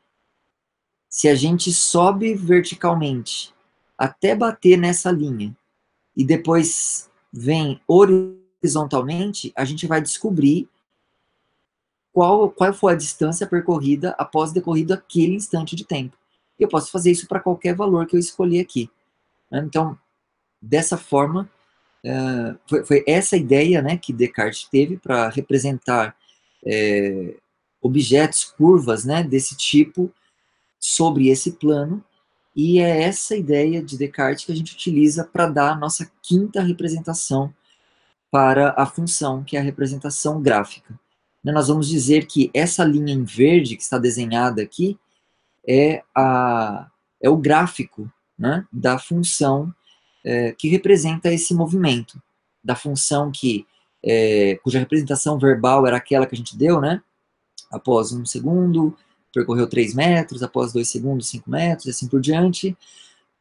se a gente sobe verticalmente até bater nessa linha e depois vem horizontalmente, a gente vai descobrir qual foi a distância percorrida após decorrido aquele instante de tempo. E eu posso fazer isso para qualquer valor que eu escolher aqui. Né? Então, dessa forma, foi essa ideia, né, que Descartes teve para representar objetos, curvas, né, desse tipo sobre esse plano, e é essa ideia de Descartes que a gente utiliza para dar a nossa quinta representação para a função, que é a representação gráfica. Nós vamos dizer que essa linha em verde que está desenhada aqui é o gráfico né, da função que representa esse movimento, da função cuja representação verbal era aquela que a gente deu, né? Após 1 segundo, percorreu 3 metros, após 2 segundos, 5 metros, e assim por diante.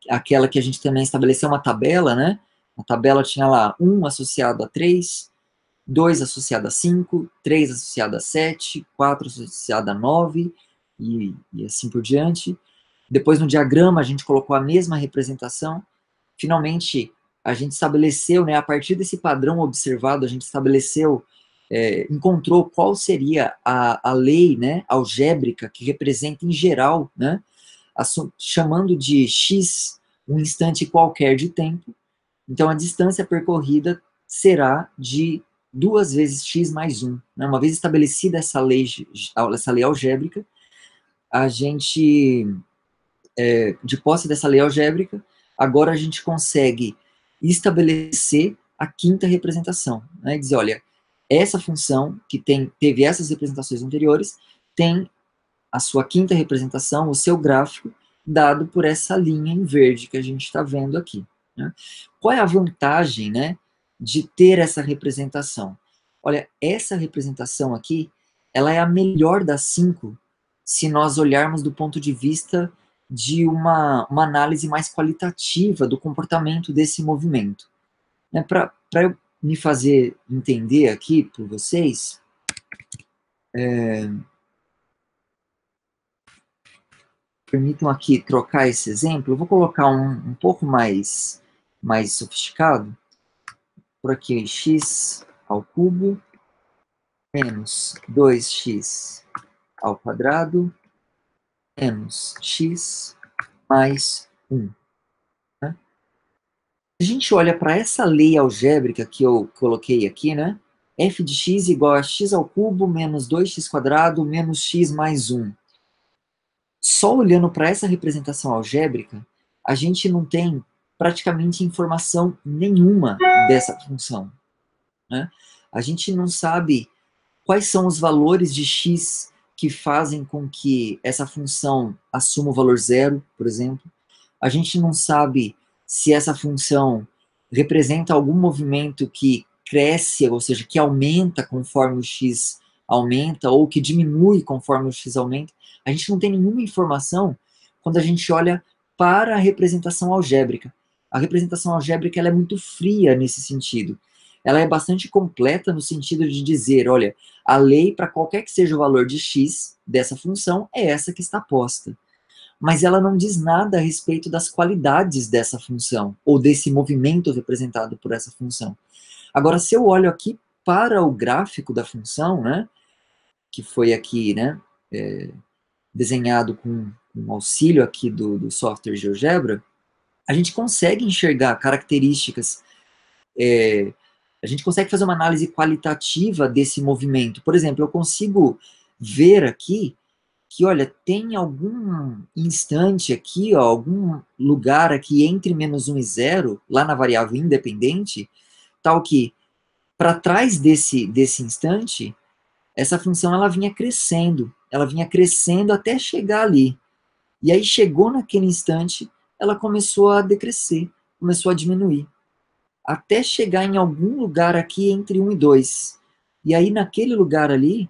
Aquela que a gente também estabeleceu uma tabela, né? A tabela tinha lá 1 associado a 3, 2 associado a 5, 3 associado a 7, 4 associado a 9, e assim por diante. Depois, no diagrama, a gente colocou a mesma representação. Finalmente, a gente estabeleceu, né, a partir desse padrão observado, a gente estabeleceu, encontrou qual seria a lei, né, algébrica que representa, em geral, né, chamando de x um instante qualquer de tempo. Então, a distância percorrida será de 2 vezes x mais 1. Né? Uma vez estabelecida essa lei algébrica, a gente, de posse dessa lei algébrica, agora a gente consegue estabelecer a quinta representação. Né? Dizer, olha, essa função, que teve essas representações anteriores, tem a sua quinta representação, o seu gráfico, dado por essa linha em verde que a gente está vendo aqui. Né? Qual é a vantagem, né, de ter essa representação? Olha, essa representação aqui, ela é a melhor das 5, se nós olharmos do ponto de vista de uma análise mais qualitativa do comportamento desse movimento. Né? Para eu me fazer entender aqui por vocês, permitam aqui trocar esse exemplo. Eu vou colocar um pouco mais sofisticado. Por aqui, x ao cubo menos 2x ao quadrado menos x mais 1. Né? A gente olha para essa lei algébrica que eu coloquei aqui, né? F de x igual a x ao cubo menos 2x quadrado menos x mais 1. Só olhando para essa representação algébrica, a gente não tem praticamente informação nenhuma dessa função. Né? A gente não sabe quais são os valores de x que fazem com que essa função assuma o valor zero, por exemplo. A gente não sabe se essa função representa algum movimento que cresce, ou seja, que aumenta conforme o x aumenta, ou que diminui conforme o x aumenta. A gente não tem nenhuma informação quando a gente olha para a representação algébrica. A representação algébrica ela é muito fria nesse sentido. Ela é bastante completa no sentido de dizer, olha, a lei para qualquer que seja o valor de x dessa função é essa que está posta. Mas ela não diz nada a respeito das qualidades dessa função, ou desse movimento representado por essa função. Agora, se eu olho aqui para o gráfico da função, né, que foi aqui, né, desenhado com auxílio aqui do software GeoGebra, a gente consegue enxergar características, a gente consegue fazer uma análise qualitativa desse movimento. Por exemplo, eu consigo ver aqui que, olha, tem algum instante aqui, ó, algum lugar aqui entre -1 e 0, lá na variável independente, tal que, para trás desse instante, essa função ela vinha crescendo até chegar ali. E aí chegou naquele instante, ela começou a decrescer, começou a diminuir, até chegar em algum lugar aqui entre 1 e 2. E aí naquele lugar ali,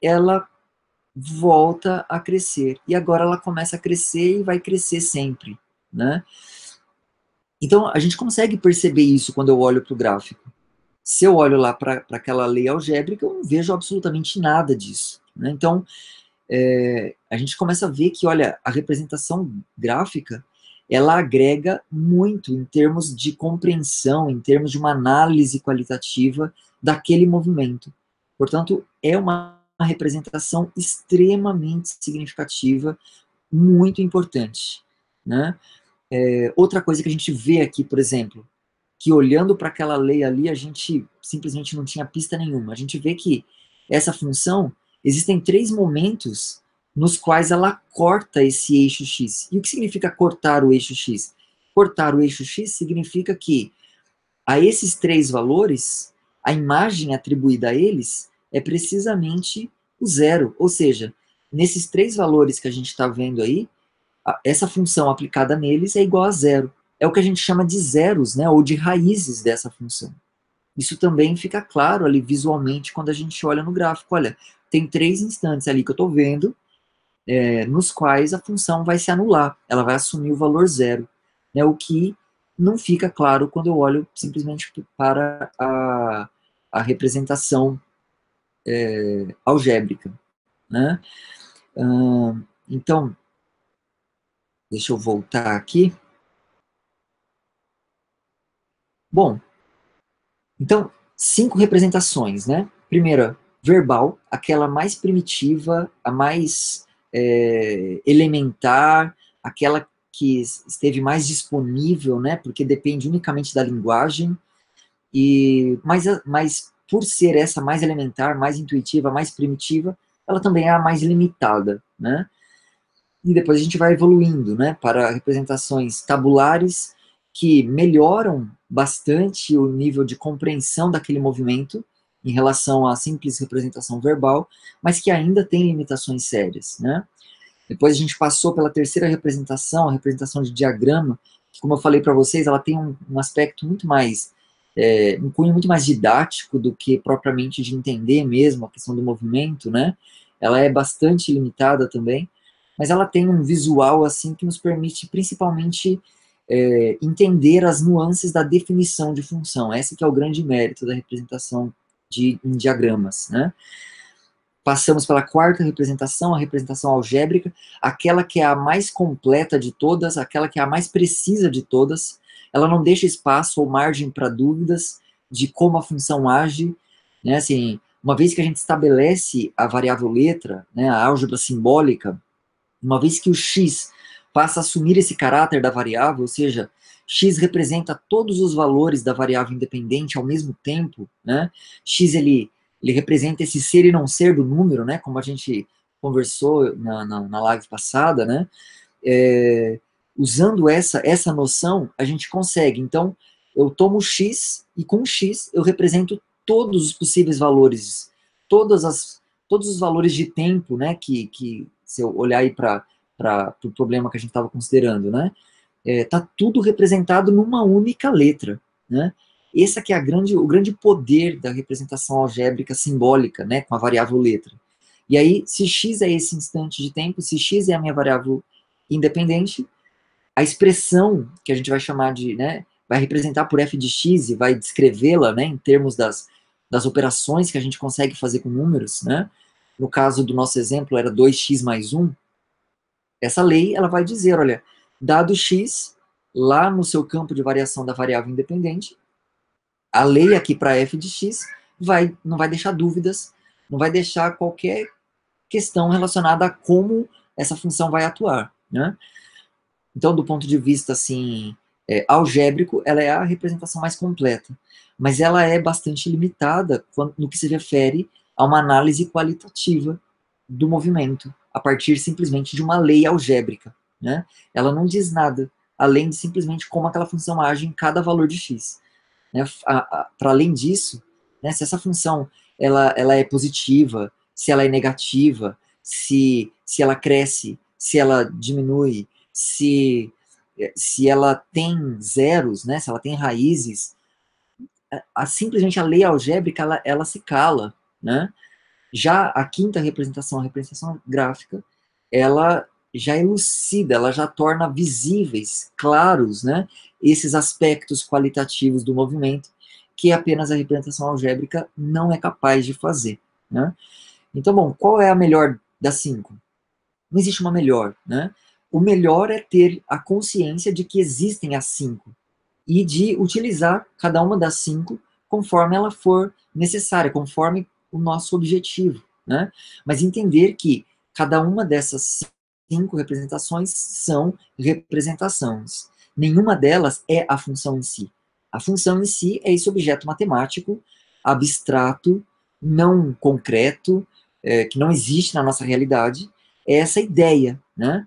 ela volta a crescer. E agora ela começa a crescer e vai crescer sempre, né? Então, a gente consegue perceber isso quando eu olho para o gráfico. Se eu olho lá para aquela lei algébrica, eu não vejo absolutamente nada disso. Né? Então, a gente começa a ver que, olha, a representação gráfica, ela agrega muito em termos de compreensão, em termos de uma análise qualitativa daquele movimento. Portanto, é uma representação extremamente significativa, muito importante. Né? Outra coisa que a gente vê aqui, por exemplo, que olhando para aquela lei ali, a gente simplesmente não tinha pista nenhuma. A gente vê que essa função, existem 3 momentos nos quais ela corta esse eixo x. E o que significa cortar o eixo x? Cortar o eixo x significa que a esses 3 valores, a imagem atribuída a eles é precisamente o zero. Ou seja, nesses 3 valores que a gente está vendo aí, essa função aplicada neles é igual a zero. É o que a gente chama de zeros, né, ou de raízes dessa função. Isso também fica claro ali visualmente quando a gente olha no gráfico. Olha, tem 3 instantes ali que eu estou vendo, nos quais a função vai se anular, ela vai assumir o valor zero, né, o que não fica claro quando eu olho simplesmente para a representação algébrica, né? Então, deixa eu voltar aqui. Bom, então, 5 representações, né? Primeira, verbal, aquela mais primitiva, a mais elementar, aquela que esteve mais disponível, né? Porque depende unicamente da linguagem, mas por ser essa mais elementar, mais intuitiva, mais primitiva, ela também é a mais limitada, né? E depois a gente vai evoluindo, né, para representações tabulares que melhoram bastante o nível de compreensão daquele movimento em relação à simples representação verbal, mas que ainda tem limitações sérias, né? Depois a gente passou pela terceira representação, a representação de diagrama, que, como eu falei para vocês, ela tem um aspecto muito mais, um cunho muito mais didático do que propriamente de entender mesmo a questão do movimento, né? Ela é bastante limitada também, mas ela tem um visual assim que nos permite principalmente entender as nuances da definição de função. Esse que é o grande mérito da representação em diagramas, né? Passamos pela quarta representação, a representação algébrica, aquela que é a mais completa de todas, aquela que é a mais precisa de todas. Ela não deixa espaço ou margem para dúvidas de como a função age, né? Assim, uma vez que a gente estabelece a variável letra, né, a álgebra simbólica, uma vez que o x passa a assumir esse caráter da variável, ou seja, x representa todos os valores da variável independente ao mesmo tempo, né? X ele representa esse ser e não ser do número, né? Como a gente conversou na live passada, né? Usando essa noção, a gente consegue. Então, eu tomo x e com x eu represento todos os possíveis valores, todos os valores de tempo, né? Que se eu olhar aí para o problema que a gente estava considerando, né? Tá tudo representado numa única letra, né? Esse aqui é o grande poder da representação algébrica simbólica, né, com a variável letra. E aí, se x é esse instante de tempo, se x é a minha variável independente, a expressão que a gente vai chamar de, né, vai representar por f de x e vai descrevê-la, né, em termos das operações que a gente consegue fazer com números, né? No caso do nosso exemplo, era 2x mais 1. Essa lei, ela vai dizer, olha, dado x, lá no seu campo de variação da variável independente, a lei aqui para f de x não vai deixar dúvidas, não vai deixar qualquer questão relacionada a como essa função vai atuar, né? Então, do ponto de vista assim, algébrico, ela é a representação mais completa, mas ela é bastante limitada no que se refere a uma análise qualitativa do movimento, a partir simplesmente de uma lei algébrica, né? Ela não diz nada, além de simplesmente como aquela função age em cada valor de x. Né? Para além disso, né, se essa função ela é positiva, se ela é negativa, se ela cresce, se ela diminui, se ela tem zeros, né, se ela tem raízes, simplesmente a lei algébrica ela se cala, né? Já a quinta representação, a representação gráfica, ela já elucida, ela já torna visíveis, claros, né, esses aspectos qualitativos do movimento que apenas a representação algébrica não é capaz de fazer, né? Então, bom, qual é a melhor das 5? Não existe uma melhor, né? O melhor é ter a consciência de que existem as 5 e de utilizar cada uma das 5 conforme ela for necessária, conforme o nosso objetivo, né? Mas entender que cada uma dessas 5 representações são representações. Nenhuma delas é a função em si. A função em si é esse objeto matemático, abstrato, não concreto, que não existe na nossa realidade, é essa ideia, né?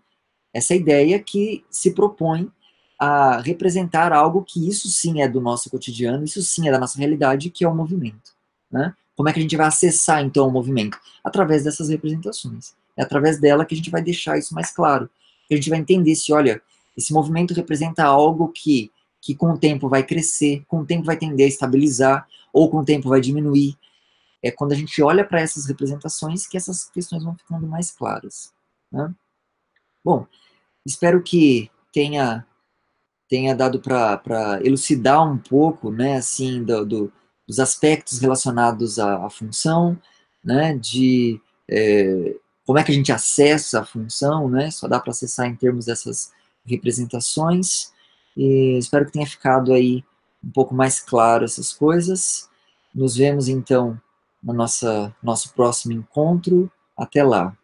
Essa ideia que se propõe a representar algo que isso sim é do nosso cotidiano, isso sim é da nossa realidade, que é o movimento, né? Como é que a gente vai acessar, então, o movimento? Através dessas representações. É através dela que a gente vai deixar isso mais claro. que a gente vai entender se, olha, esse movimento representa algo que com o tempo vai crescer, com o tempo vai tender a estabilizar, ou com o tempo vai diminuir. É quando a gente olha para essas representações que essas questões vão ficando mais claras, né? Bom, espero que tenha dado para elucidar um pouco, né, assim, dos aspectos relacionados à função, né, como é que a gente acessa a função, né, só dá para acessar em termos dessas representações, e espero que tenha ficado aí um pouco mais claro essas coisas. Nos vemos, então, no nosso próximo encontro. Até lá!